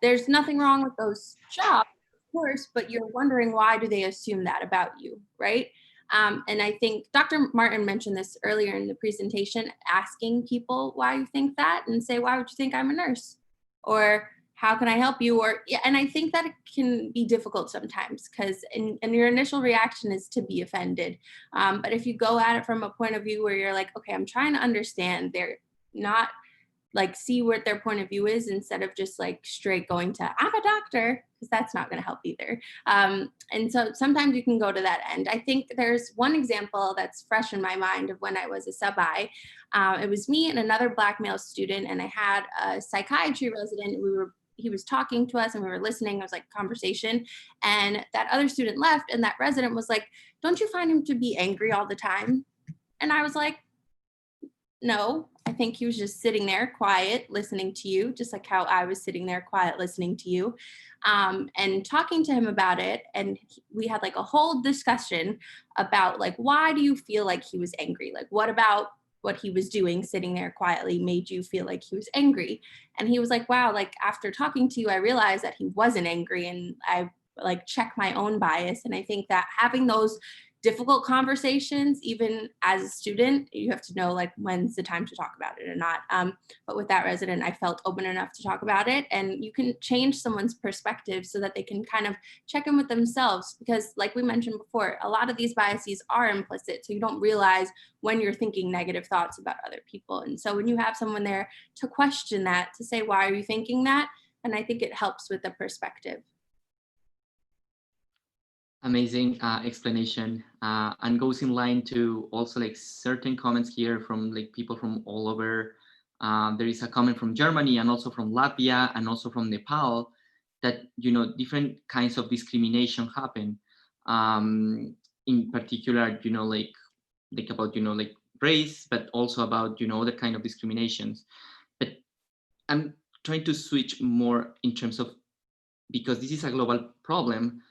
there's nothing wrong with those jobs, of course, but you're wondering, why do they assume that about you, right? And I think Dr. Martin mentioned this earlier in the presentation, asking people why you think that, and say, why would you think I'm a nurse? Or how can I help you? Or, yeah, and I think that it can be difficult sometimes, because and your initial reaction is to be offended. But if you go at it from a point of view where you're like, okay, I'm trying to understand, they're not like, see what their point of view is, instead of just like straight going to, I'm a doctor, because that's not going to help either. And so sometimes you can go to that end. I think there's one example that's fresh in my mind of when I was a sub-I. It was me and another Black male student, and I had a psychiatry resident. He was talking to us and we were listening. It was like a conversation, and that other student left, and that resident was like, don't you find him to be angry all the time? And I was like, no, I think he was just sitting there quiet, listening to you, just like how I was sitting there quiet, listening to you, and talking to him about it. And we had like a whole discussion about like, why do you feel like he was angry? Like, what about what he was doing, sitting there quietly, made you feel like he was angry? And he was like, wow, like after talking to you, I realized that he wasn't angry, and I like check my own bias. And I think that having those difficult conversations, even as a student, you have to know like when's the time to talk about it or not. But with that resident, I felt open enough to talk about it, and you can change someone's perspective so that they can kind of check in with themselves, because like we mentioned before, a lot of these biases are implicit, so you don't realize when you're thinking negative thoughts about other people. And so when you have someone there to question that, to say, why are you thinking that? And I think it helps with the perspective. Amazing explanation, and goes in line to also like certain comments here from like people from all over. There is a comment from Germany, and also from Latvia, and also from Nepal, that, you know, different kinds of discrimination happen. In particular, you know, like about, you know, like race, but also about, you know, other kind of discriminations. But I'm trying to switch more in terms of, because this is a global problem.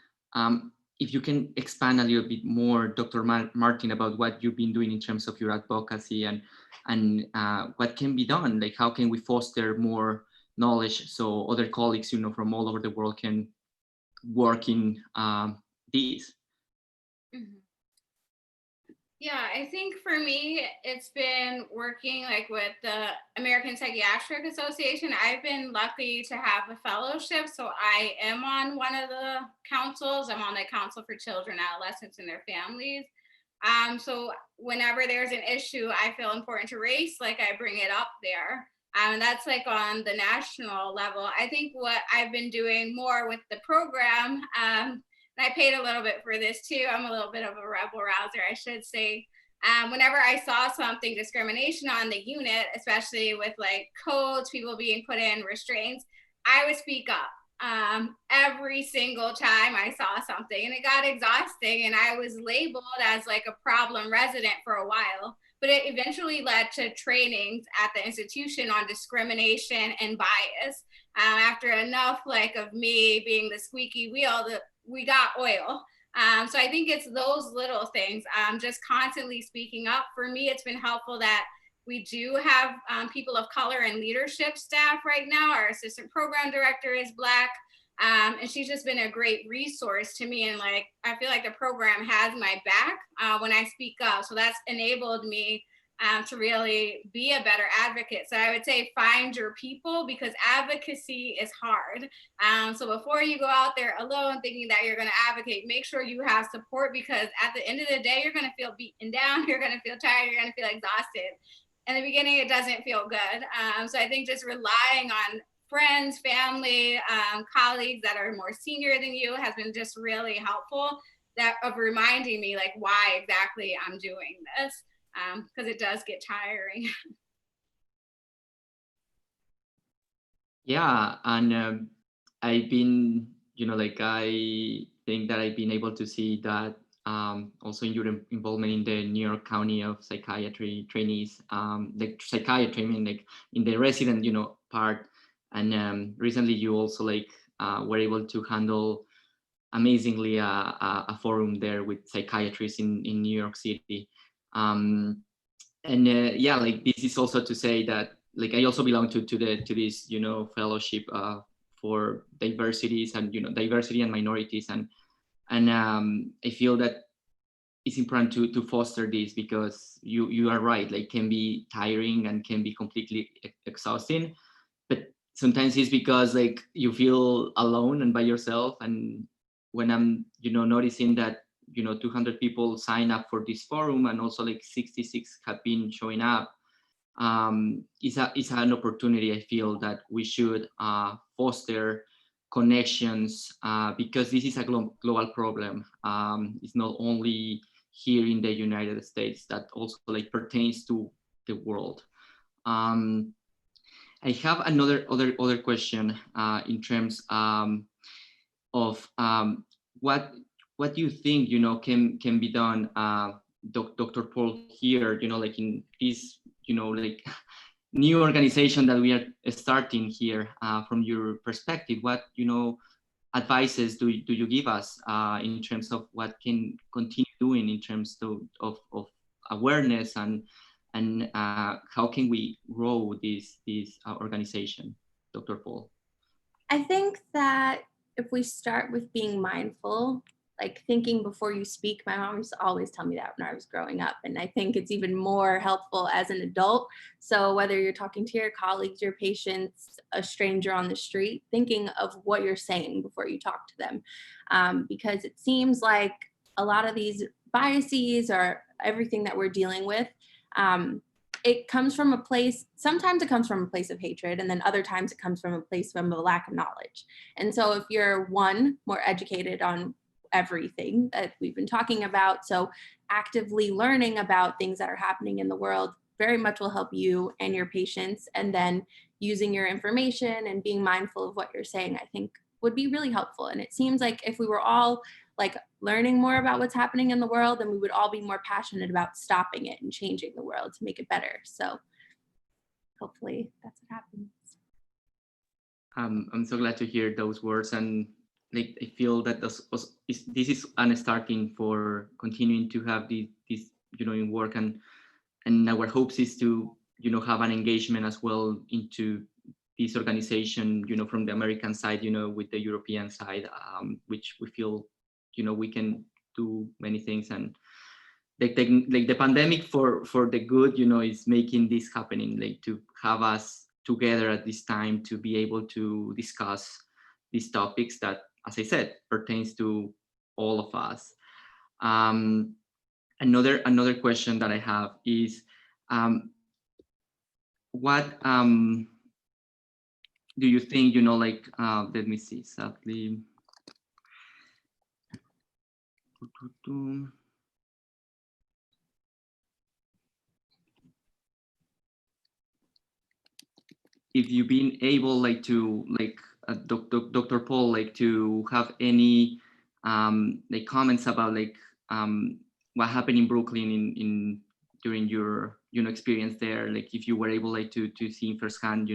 If you can expand a little bit more, Dr. Martin, about what you've been doing in terms of your advocacy, and what can be done, like how can we foster more knowledge so other colleagues, you know, from all over the world can work in these. Mm-hmm. Yeah, I think for me, it's been working like with the American Psychiatric Association. I've been lucky to have a fellowship, so I am on one of the councils. I'm on the Council for Children, Adolescents, and Their Families. So whenever there's an issue I feel important to raise, like I bring it up there. And that's like on the national level. I think what I've been doing more with the program, and I paid a little bit for this too. I'm a little bit of a rebel rouser, I should say. Whenever I saw something discrimination on the unit, especially with like codes, people being put in restraints, I would speak up. Every single time I saw something, and it got exhausting, and I was labeled as like a problem resident for a while, but it eventually led to trainings at the institution on discrimination and bias. After enough like of me being the squeaky wheel, we got oil. So I think it's those little things, just constantly speaking up. For me, it's been helpful that we do have people of color in leadership staff right now. Our assistant program director is Black, and she's just been a great resource to me. And like, I feel like the program has my back when I speak up. So that's enabled me to really be a better advocate. So I would say find your people, because advocacy is hard. So before you go out there alone thinking that you're going to advocate, make sure you have support, because at the end of the day, you're going to feel beaten down, you're going to feel tired, you're going to feel exhausted. In the beginning, it doesn't feel good. So I think just relying on friends, family, colleagues that are more senior than you has been just really helpful, that of reminding me like why exactly I'm doing this, because it does get tiring. Yeah, and I've been, I think that I've been able to see that also in your involvement in the New York County of Psychiatry trainees, like psychiatry, I mean, like in the resident, part. And recently you also were able to handle amazingly a forum there with psychiatrists in New York City. Yeah, like this is also to say that like I also belong to this fellowship for diversities and diversity and minorities, and I feel that it's important to foster this, because you are right, like can be tiring and can be completely exhausting, but sometimes it's because like you feel alone and by yourself. And when I'm noticing that 200 people sign up for this forum, and also like 66 have been showing up, it's an opportunity. I feel that we should foster connections, because this is a global problem. It's not only here in the United States, that also like pertains to the world. I have other question in terms of what do you think can be done, Dr. Paul, here, like in this like new organization that we are starting here, from your perspective, what advices do you give us in terms of what can continue doing in terms of awareness, and how can we grow this organization, Dr. Paul? I think that if we start with being mindful, like thinking before you speak, my mom used to always tell me that when I was growing up, and I think it's even more helpful as an adult. So whether you're talking to your colleagues, your patients, a stranger on the street, thinking of what you're saying before you talk to them, because it seems like a lot of these biases or everything that we're dealing with, it comes from a place, sometimes it comes from a place of hatred, and then other times it comes from a place from a lack of knowledge. And so if you're more educated on everything that we've been talking about, so actively learning about things that are happening in the world very much will help you and your patients, and then using your information and being mindful of what you're saying, I think would be really helpful. And it seems like if we were all like learning more about what's happening in the world, then we would all be more passionate about stopping it and changing the world to make it better. So hopefully that's what happens. I'm so glad to hear those words, and like I feel that this is an starting for continuing to have this in work, and our hopes is to have an engagement as well into this organization from the American side with the European side, which we feel we can do many things. And like the pandemic for the good is making this happening, like to have us together at this time to be able to discuss these topics that, as I said, pertains to all of us. Another question that I have is, what do you think, let me see exactly. if you've been able like to Dr. Paul, like to have any like comments about like what happened in Brooklyn in during your experience there, like if you were able like to see firsthand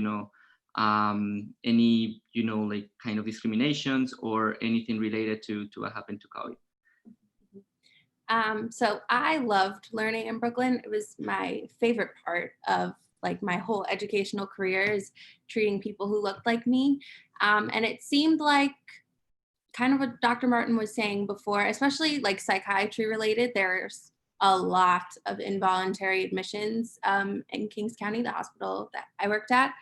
any like kind of discriminations or anything related to what happened to Kali. So I loved learning in Brooklyn. It was my favorite part of like my whole educational career, is treating people who looked like me. And it seemed like kind of what Dr. Martin was saying before, especially like psychiatry related, there's a lot of involuntary admissions in Kings County, the hospital that I worked at.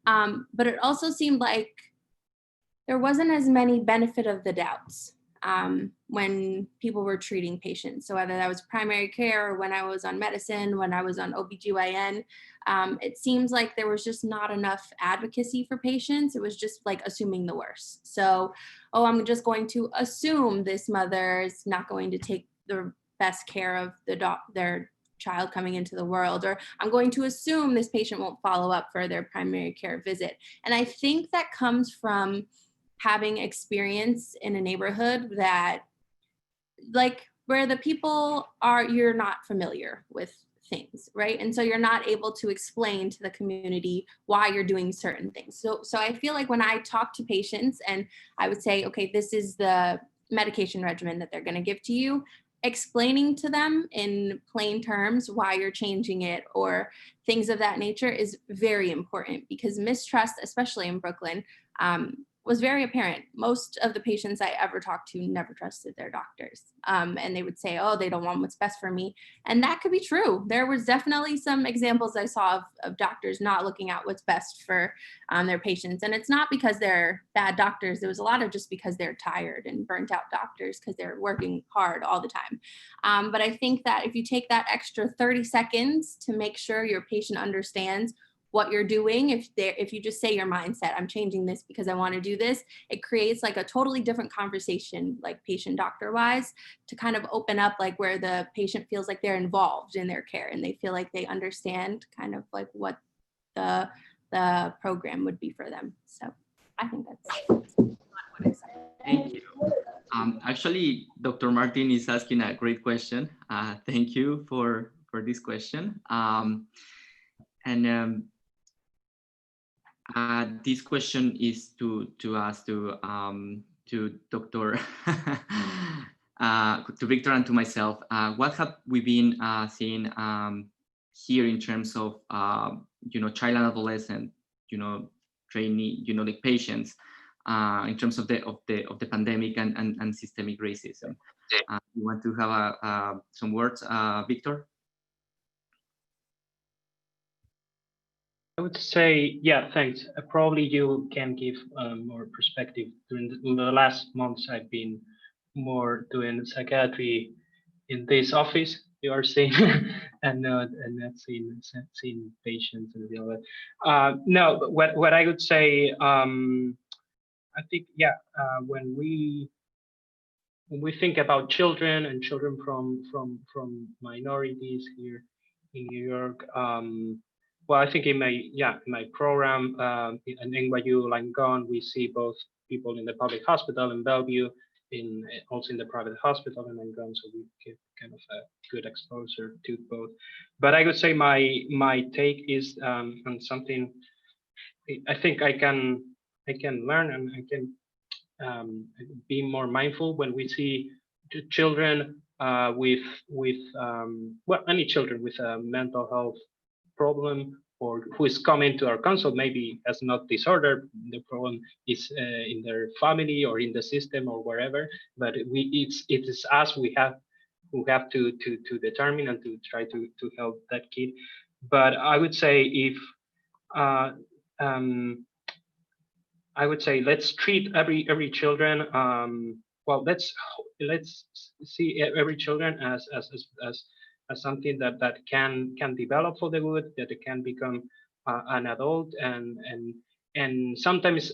But it also seemed like there wasn't as many benefit of the doubts when people were treating patients. So whether that was primary care or when I was on medicine, when I was on OBGYN, it seems like there was just not enough advocacy for patients. It was just like assuming the worst. So, oh, I'm just going to assume this mother is not going to take the best care of their child coming into the world, or I'm going to assume this patient won't follow up for their primary care visit. And I think that comes from having experience in a neighborhood that like where the people are, you're not familiar with things, right? And so you're not able to explain to the community why you're doing certain things. So I feel like when I talk to patients and I would say, okay, this is the medication regimen that they're going to give to you, explaining to them in plain terms why you're changing it or things of that nature is very important, because mistrust, especially in Brooklyn, was very apparent. Most of the patients I ever talked to never trusted their doctors. And they would say, oh, they don't want what's best for me. And that could be true. There was definitely some examples I saw of doctors not looking at what's best for their patients. And it's not because they're bad doctors. There was a lot of just because they're tired and burnt out doctors because they're working hard all the time. But I think that if you take that extra 30 seconds to make sure your patient understands what you're doing, if you just say your mindset, I'm changing this because I want to do this, it creates like a totally different conversation, like patient doctor wise, to kind of open up like where the patient feels like they're involved in their care and they feel like they understand kind of like what the program would be for them. So I think that's what I said. Thank you. Actually, Dr. Martin is asking a great question. Thank you for this question. This question is to Dr. To Victor and to myself. What have we been seeing here in terms of child and adolescent trainee like patients in terms of the pandemic and systemic racism? You want to have some words, Victor? I would say, yeah, thanks. Probably you can give more perspective. During the last months, I've been more doing psychiatry in this office you are seeing, and not seeing patients and the other. No, but what I would say, I think, yeah, when we think about children and children from minorities here in New York. Well, I think in my program in NYU Langone, we see both people in the public hospital in Bellevue, also in the private hospital in Langone, so we get kind of a good exposure to both. But I would say my take is on something I think I can learn and I can be more mindful when we see children with well, any children with a mental health problem or who is coming to our consult maybe has not disorder, the problem is in their family or in the system or wherever, but it is us who have to determine and to try to help that kid. But I would say if I would say let's treat every children well, let's see every children as something that can develop for the good, that it can become an adult, and sometimes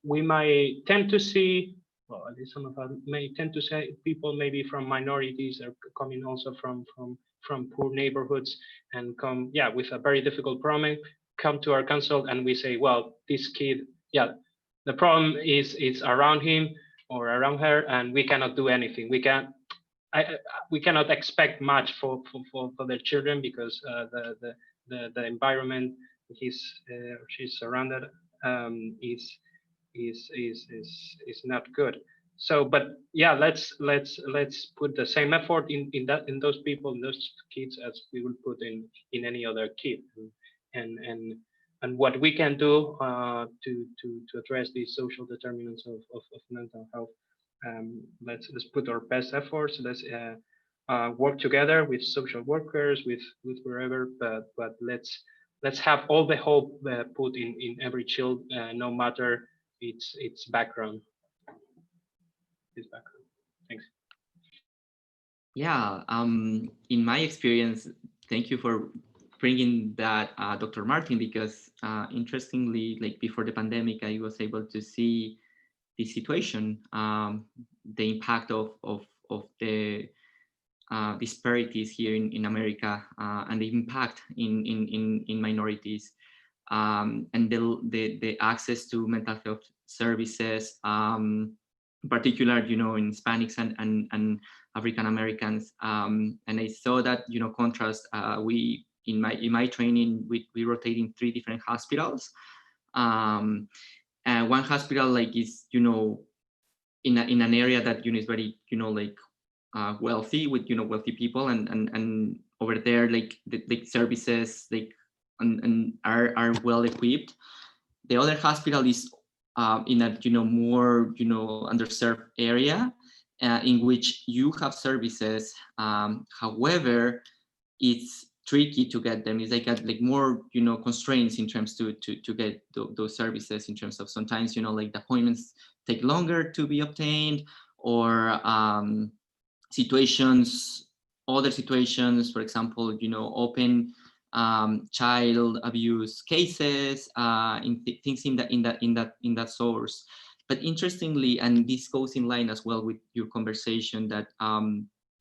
we might tend to see, well, at least some of us may tend to say people maybe from minorities are coming also from poor neighborhoods and come with a very difficult problem, come to our consult and we say, well, this kid, yeah, the problem is around him or around her, and we cannot do anything. We cannot expect much for their children because the environment she's surrounded is not good. So, but yeah, let's put the same effort in those people, in those kids, as we will put in any other kid, and what we can do to address these social determinants of mental health. Let's put our best efforts. Let's work together with social workers, with wherever, but let's have all the hope put in every child, no matter its background. Thanks. Yeah, in my experience, thank you for bringing that, Dr. Martin, because interestingly, like before the pandemic, I was able to see the situation, the impact of the disparities here in America, and the impact in minorities, and the access to mental health services, in particular, in Hispanics and African Americans, and I saw that contrast. We in my training, we rotate in 3 different hospitals. And one hospital like is in an area that is very wealthy, with wealthy people, and over there like the services and are well equipped. The other hospital is in a more underserved area, in which you have services. However, it's tricky to get them. It's like more constraints in terms to get those services, in terms of sometimes like the appointments take longer to be obtained, or other situations, for example, open child abuse cases, things in that source. But interestingly, and this goes in line as well with your conversation, that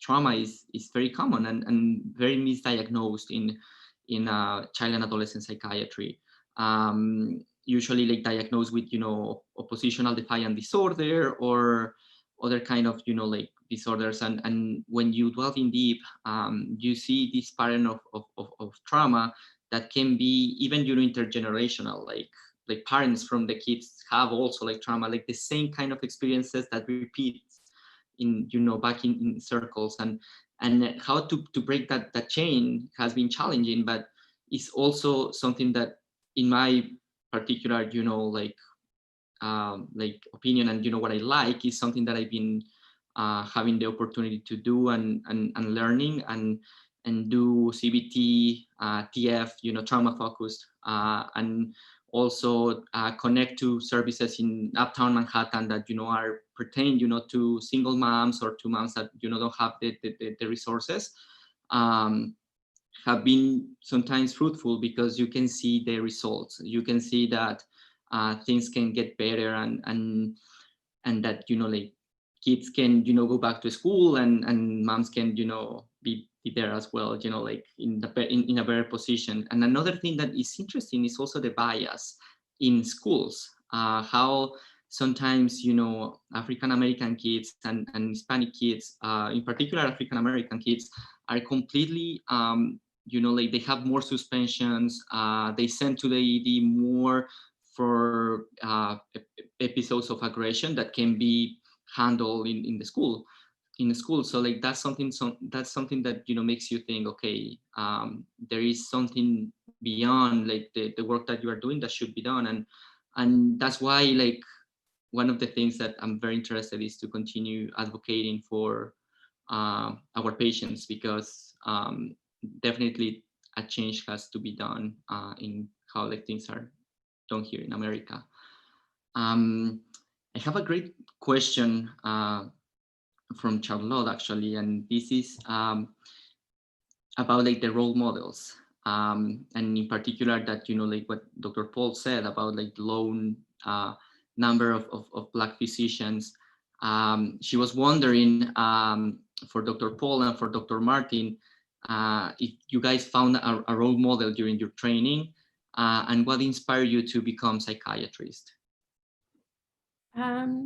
trauma is very common and very misdiagnosed in child and adolescent psychiatry. Usually like diagnosed with oppositional defiant disorder or other kind of like disorders, and when you delve in deep, you see this pattern of trauma that can be even intergenerational, like parents from the kids have also like trauma, like the same kind of experiences that repeat in back in circles, and how to break that chain has been challenging, but it's also something that in my particular opinion, and what I like, is something that I've been having the opportunity to do and learning and do CBT, TF, trauma focused, and also connect to services in Uptown Manhattan that are pertain to single moms or to moms that don't have the resources. Have been sometimes fruitful, because you can see the results. You can see that things can get better, and that like kids can go back to school, and moms can be there as well, like in a better position. And another thing that is interesting is also the bias in schools, how sometimes African American kids and Hispanic kids, in particular African American kids, are completely like they have more suspensions. They send to the ED more for episodes of aggression that can be handled in the school. So like that's something that makes you think, okay, there is something beyond like the work that you are doing that should be done, and that's why like one of the things that I'm very interested is to continue advocating for our patients, because definitely a change has to be done in how like things are done here in America. I have a great question from Charlotte, actually, and this is about like the role models, and in particular that like what Dr. Paul said about like the low number of Black physicians. She was wondering for Dr. Paul and for Dr. Martin, if you guys found a role model during your training, and what inspired you to become psychiatrist?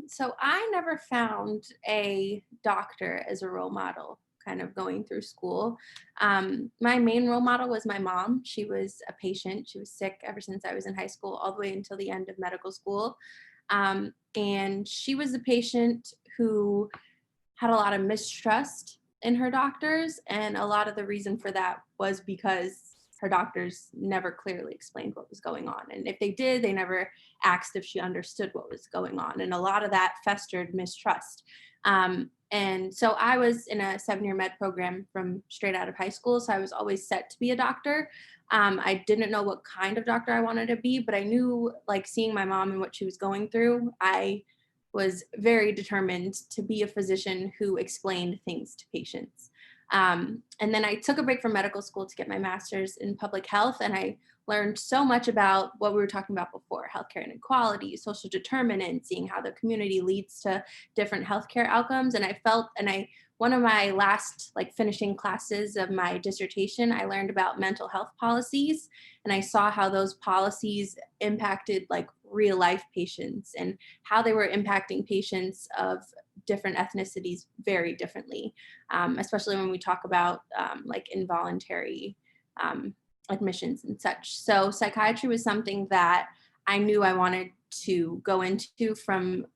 So I never found a doctor as a role model kind of going through school. My main role model was my mom. She was a patient. She was sick ever since I was in high school, all the way until the end of medical school. And she was a patient who had a lot of mistrust in her doctors. And a lot of the reason for that was because her doctors never clearly explained what was going on. And if they did, they never asked if she understood what was going on. And a lot of that festered mistrust. And so I was in a 7-year med program from straight out of high school. So I was always set to be a doctor. I didn't know what kind of doctor I wanted to be, but I knew, like, seeing my mom and what she was going through, I was very determined to be a physician who explained things to patients. And then I took a break from medical school to get my master's in public health, and I learned so much about what we were talking about before: healthcare inequality, social determinants, seeing how the community leads to different healthcare outcomes. And one of my last finishing classes of my dissertation, I learned about mental health policies, and I saw how those policies impacted real life patients and how they were impacting patients of different ethnicities very differently, especially when we talk about involuntary admissions and such. So psychiatry was something that I knew I wanted to go into from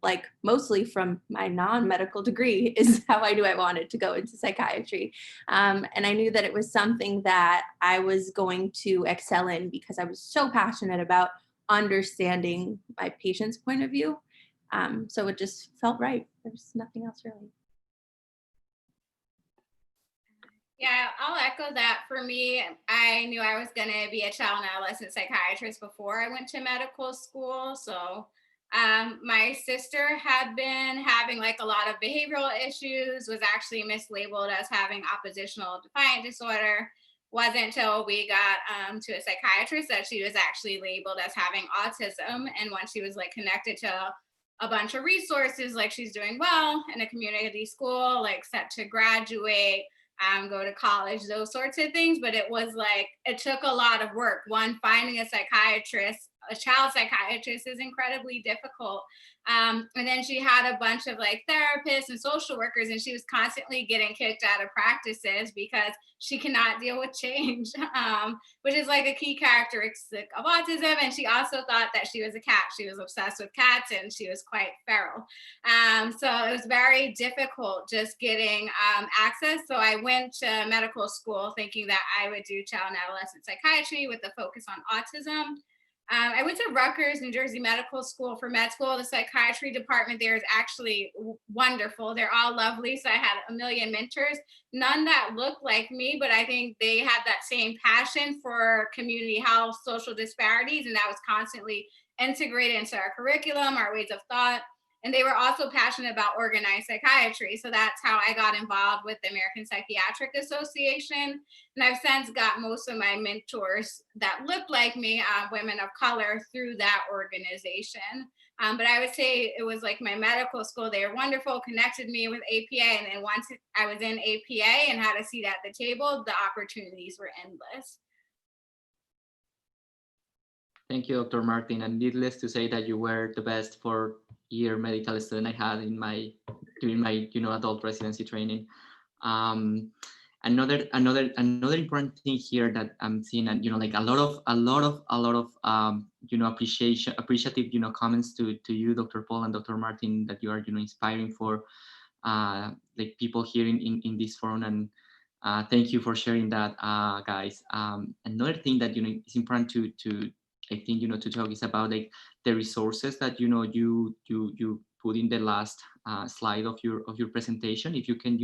mostly from my non-medical degree is how I knew I wanted to go into psychiatry. And I knew that it was something that I was going to excel in because I was so passionate about understanding my patient's point of view. So it just felt right. There's nothing else really. Yeah, I'll echo that. For me, I knew I was going to be a child and adolescent psychiatrist before I went to medical school. So my sister had been having a lot of behavioral issues, was actually mislabeled as having oppositional defiant disorder. Wasn't until we got to a psychiatrist that she was actually labeled as having autism. And once she was connected to a bunch of resources, she's doing well in a community school, set to graduate, go to college, those sorts of things. But it was it took a lot of work. One, finding a psychiatrist, a child psychiatrist, is incredibly difficult. And then she had a bunch of therapists and social workers, and she was constantly getting kicked out of practices because she cannot deal with change, which is a key characteristic of autism. And she also thought that she was a cat. She was obsessed with cats, and she was quite feral. So it was very difficult just getting access. So I went to medical school thinking that I would do child and adolescent psychiatry with a focus on autism. I went to Rutgers, New Jersey Medical School for med school. The psychiatry department there is actually wonderful. They're all lovely. So I had a million mentors, none that looked like me, but I think they had that same passion for community health, social disparities, and that was constantly integrated into our curriculum, our ways of thought. And they were also passionate about organized psychiatry. So that's how I got involved with the American Psychiatric Association. And I've since got most of my mentors that look like me, women of color, through that organization. But I would say it was my medical school. They were wonderful, connected me with APA. And then once I was in APA and had a seat at the table, the opportunities were endless. Thank you, Dr. Martin. And needless to say that you were the best 4-year medical student I had during my adult residency training. Another important thing here that I'm seeing, and a lot of appreciative comments to you, Dr. Paul and Dr. Martin, that you are inspiring for people here in this forum, and thank you for sharing that, guys. Another thing that is important to I think to talk is about the resources that you put in the last slide of your presentation. If you can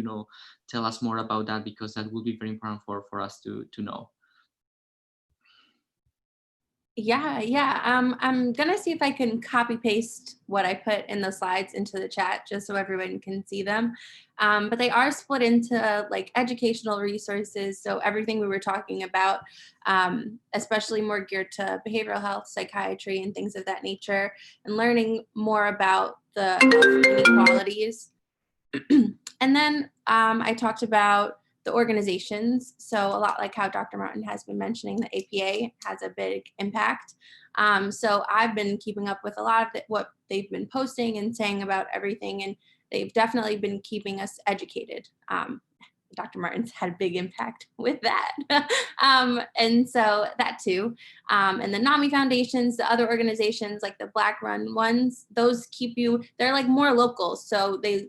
tell us more about that, because that will be very important for us to know. Yeah. I'm gonna see if I can copy paste what I put in the slides into the chat just so everyone can see them. But they are split into educational resources. So everything we were talking about, especially more geared to behavioral health, psychiatry, and things of that nature, and learning more about the health inequalities. And then I talked about the organizations. So a lot like how Dr. Martin has been mentioning, the APA has a big impact. So I've been keeping up with a lot of what they've been posting and saying about everything, and they've definitely been keeping us educated. Dr. Martin's had a big impact with that. And so that too. And the NAMI foundations, the other organizations like the Black run ones, those keep you, they're like more local. So they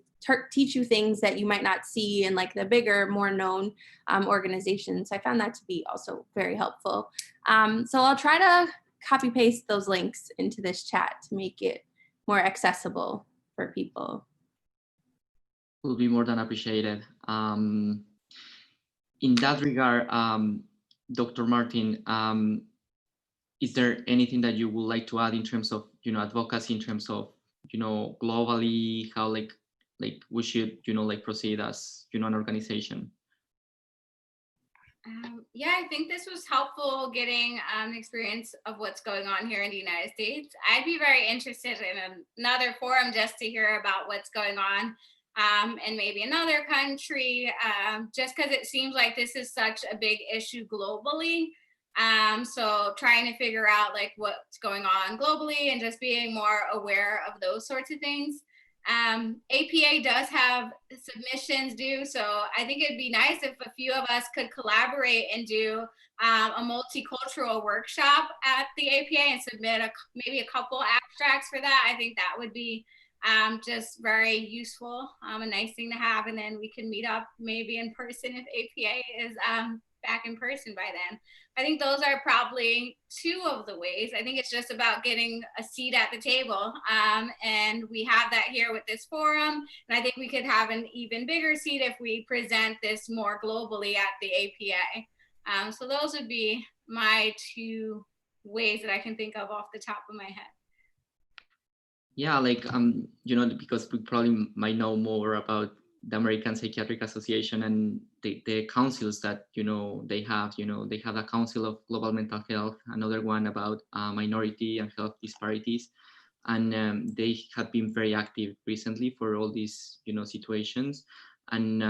teach you things that you might not see in like the bigger, more known organizations. So I found that to be also very helpful. So I'll try to copy paste those links into this chat to make it more accessible for people. Will be more than appreciated. In that regard, Dr. Martin, is there anything that you would like to add in terms of, advocacy, in terms of, globally, how like we should, proceed as, an organization? Yeah, I think this was helpful getting the experience of what's going on here in the United States. I'd be very interested in another forum just to hear about what's going on in maybe another country, just because it seems like this is such a big issue globally. So trying to figure out like what's going on globally and just being more aware of those sorts of things. APA does have submissions due, so I think it'd be nice if a few of us could collaborate and do a multicultural workshop at the APA and submit maybe a couple abstracts for that. I think that would be just very useful, a nice thing to have, and then we can meet up maybe in person if APA is back in person by then. I think those are probably two of the ways. I think it's just about getting a seat at the table, and we have that here with this forum, and I think we could have an even bigger seat if we present this more globally at the APA. So those would be my two ways that I can think of off the top of my head. Yeah, like, because we probably might know more about the American Psychiatric Association and the councils that, they have, they have a Council of Global Mental Health, another one about minority and health disparities. And they have been very active recently for all these, situations. And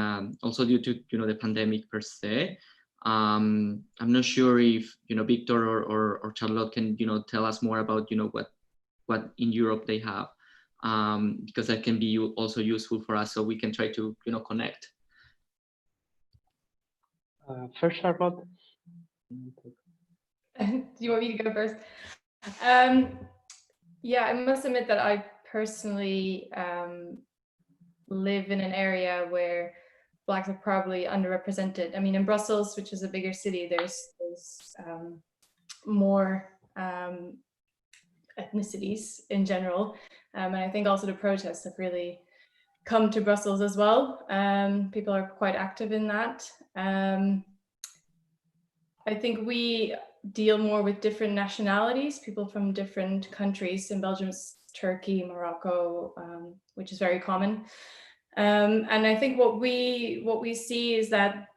also due to, the pandemic per se. I'm not sure if, Victor or Charlotte can, tell us more about, what in Europe they have, because that can be also useful for us, so we can try to connect. First, Charlotte. Do you want me to go first? Yeah, I must admit that I personally live in an area where Blacks are probably underrepresented. I mean, in Brussels, which is a bigger city, there's more ethnicities in general, and I think also the protests have really come to Brussels as well. People are quite active in that. I think we deal more with different nationalities, people from different countries. In Belgium, it's Turkey, Morocco, which is very common. And I think what we see is that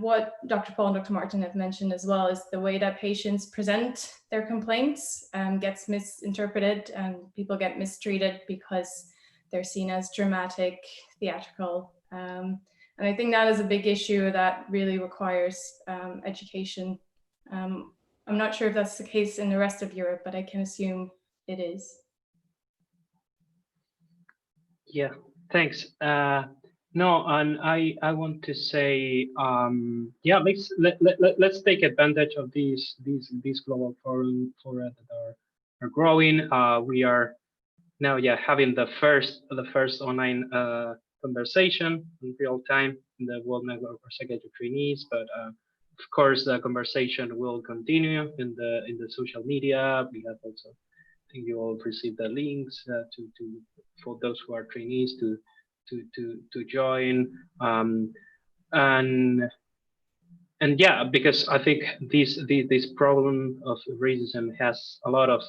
what Dr. Paul and Dr. Martin have mentioned as well is the way that patients present their complaints gets misinterpreted, and people get mistreated because they're seen as dramatic, theatrical. And I think that is a big issue that really requires education. I'm not sure if that's the case in the rest of Europe, but I can assume it is. Yeah, thanks. No, and I want to say, yeah, let's take advantage of these global fora that are growing. We are now, yeah, having the first online conversation in real time in the World Network for Psychiatric Trainees, but of course the conversation will continue in the social media. We have also, I think you all received the links for those who are trainees to join, and yeah, because I think this problem of racism has a lot of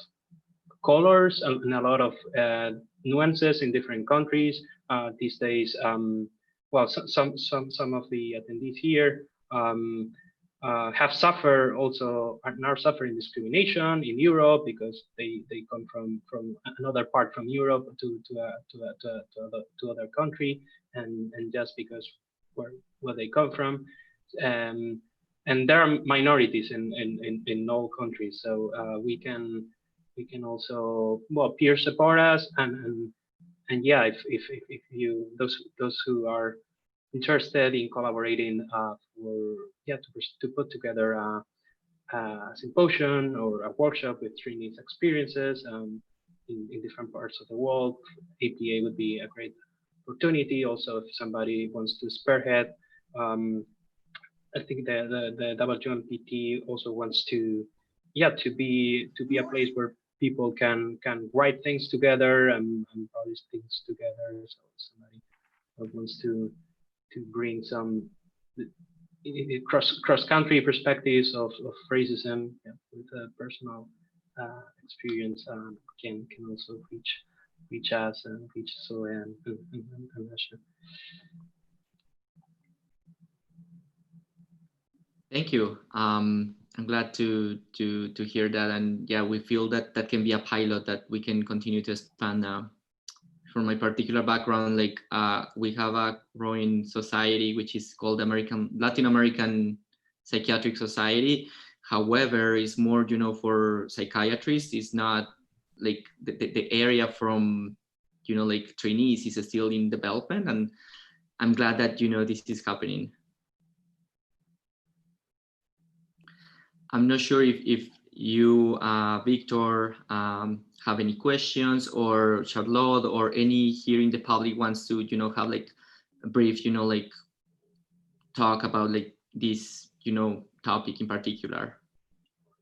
colors and a lot of nuances in different countries these days. Well, some of the attendees here have suffered also, and are suffering discrimination in Europe because they come from another part from Europe to other country, and just because, where they come from, and there are minorities in all countries. So we can also, well, peer support us, and yeah, if you those who are interested in collaborating to put together a symposium or a workshop with trainees experiences in different parts of the world, APA would be a great opportunity. Also, if somebody wants to spearhead, I think the WNPT also wants to be a place where people can write things together and publish things together. So somebody that wants to bring some cross country perspectives of racism, with a personal experience, can also reach us and reach Zoe and Asha. Thank you. I'm glad to hear that, and yeah, we feel that that can be a pilot that we can continue to expand. From my particular background, like we have a growing society which is called Latin American Psychiatric Society. However, it's more, for psychiatrists. It's not like the area from, like trainees is still in development, and I'm glad that this is happening. I'm not sure if you, Victor, have any questions, or Charlotte, or any here in the public wants to, have like a brief, like talk about like this, topic in particular.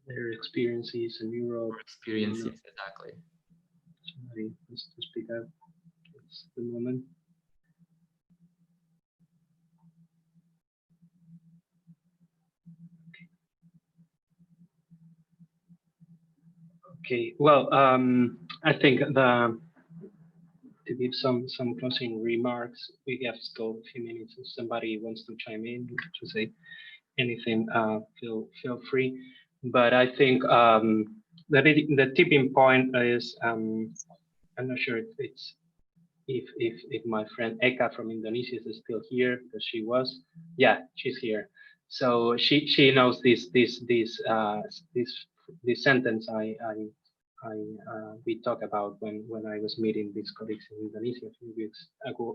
Their experiences in Europe. Experiences, exactly. Somebody wants to speak up. It's the moment. Okay, well, I think to give some closing remarks, we have still a few minutes. If somebody wants to chime in to say anything, feel free. But I think the tipping point is, I'm not sure if my friend Eka from Indonesia is still here, because she was. Yeah, she's here. So she knows this sentence we talked about when I was meeting these colleagues in Indonesia a few weeks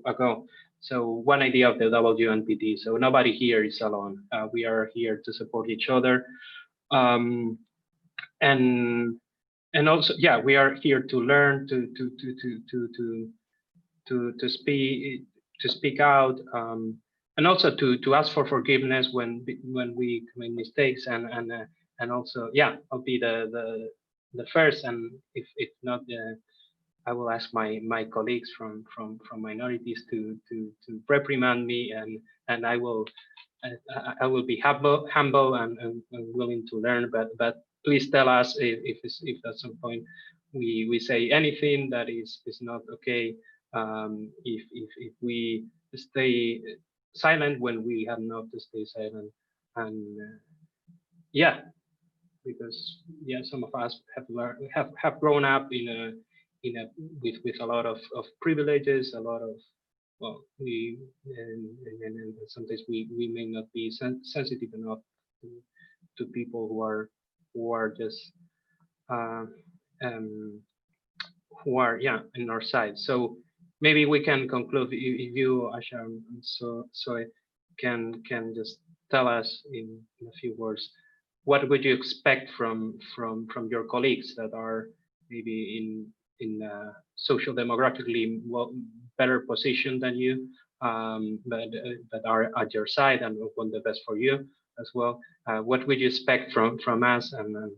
ago. So one idea of the WNPT. So nobody here is alone. We are here to support each other, and also, yeah, we are here to learn, to speak out, and also to ask for forgiveness when we commit mistakes, and also, yeah, I'll be the first, and if not, I will ask my colleagues from minorities to reprimand me, and I will be humble and willing to learn, but please tell us if at some point we say anything that is not okay, if we stay silent when we have not to stay silent, and yeah, because yeah, some of us have learned, have grown up with a lot of privileges, a lot of, well, and sometimes we may not be sensitive enough to people who are just who are, yeah, in our side. So maybe we can conclude if you, Asha, so I can just tell us in a few words, what would you expect from your colleagues that are maybe in social demographically better position than you, but are at your side and want the best for you as well? What would you expect from us? And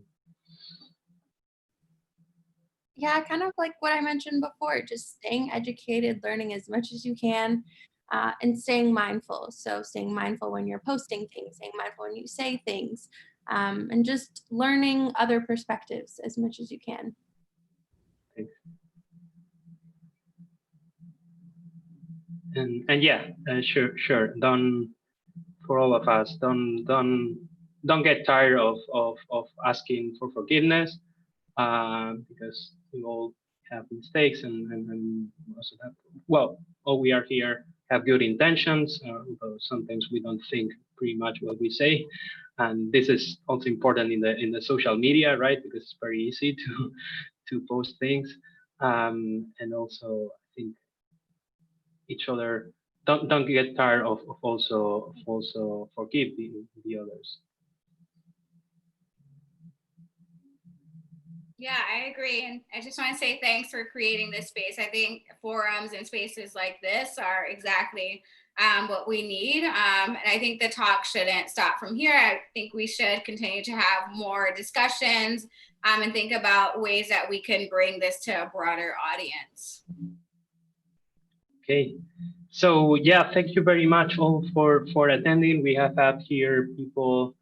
yeah, kind of like what I mentioned before, just staying educated, learning as much as you can, and staying mindful. So staying mindful when you're posting things, staying mindful when you say things, and just learning other perspectives as much as you can. Thanks. And yeah, sure. Don't, for all of us, don't get tired of asking for forgiveness, because we all have mistakes, and also that, well, all we are here have good intentions, although sometimes we don't think pretty much what we say. And this is also important in the social media, right? Because it's very easy to post things. And also, I think each other don't get tired of also forgive the others. Yeah, I agree. And I just want to say thanks for creating this space. I think forums and spaces like this are exactly what we need. And I think the talk shouldn't stop from here. I think we should continue to have more discussions and think about ways that we can bring this to a broader audience. Okay. So yeah, thank you very much all for attending. We have had here people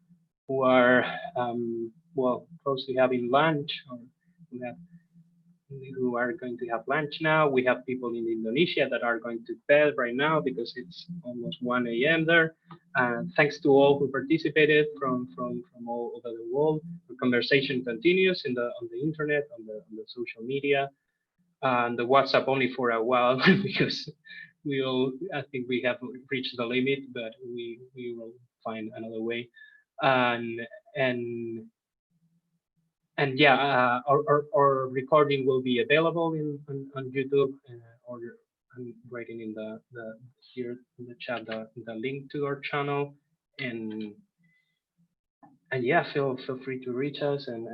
who are well, close to having lunch, or who are going to have lunch now. We have people in Indonesia that are going to bed right now because it's almost 1 a.m. there. Thanks to all who participated from all over the world. The conversation continues on the internet, on the social media, and the WhatsApp only for a while because I think we have reached the limit, but we will find another way. And yeah, our recording will be available on YouTube, or I'm writing in the here in the chat the link to our channel, and yeah, feel free to reach us and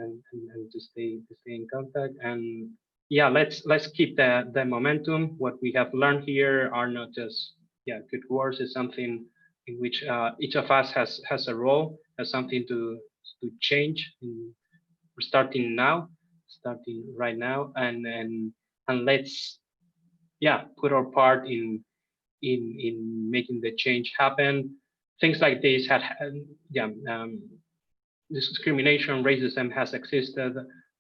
to stay in contact. And yeah, let's keep the momentum. What we have learned here are not just good words. It's something in which each of us has a role, has something to change. We're starting right now, and let's put our part in making the change happen. Things like this discrimination, racism has existed,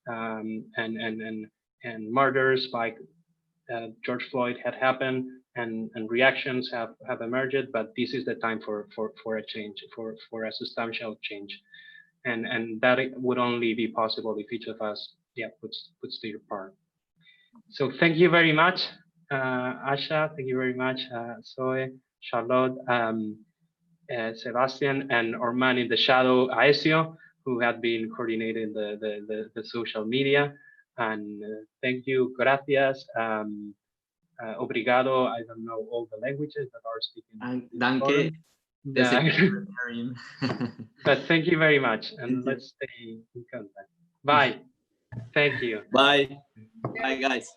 and murders like George Floyd had happened, and reactions have emerged. But this is the time for a change, for a substantial change. And that would only be possible if each of us puts their part. So thank you very much, Asha. Thank you very much, Zoe, Charlotte, Sebastian, and our man in the shadow, Aesio, who had been coordinating the social media. And thank you, gracias, obrigado. I don't know all the languages that are speaking. Danke. But thank you very much, and let's stay in contact. Bye. Thank you. Bye. Bye, guys.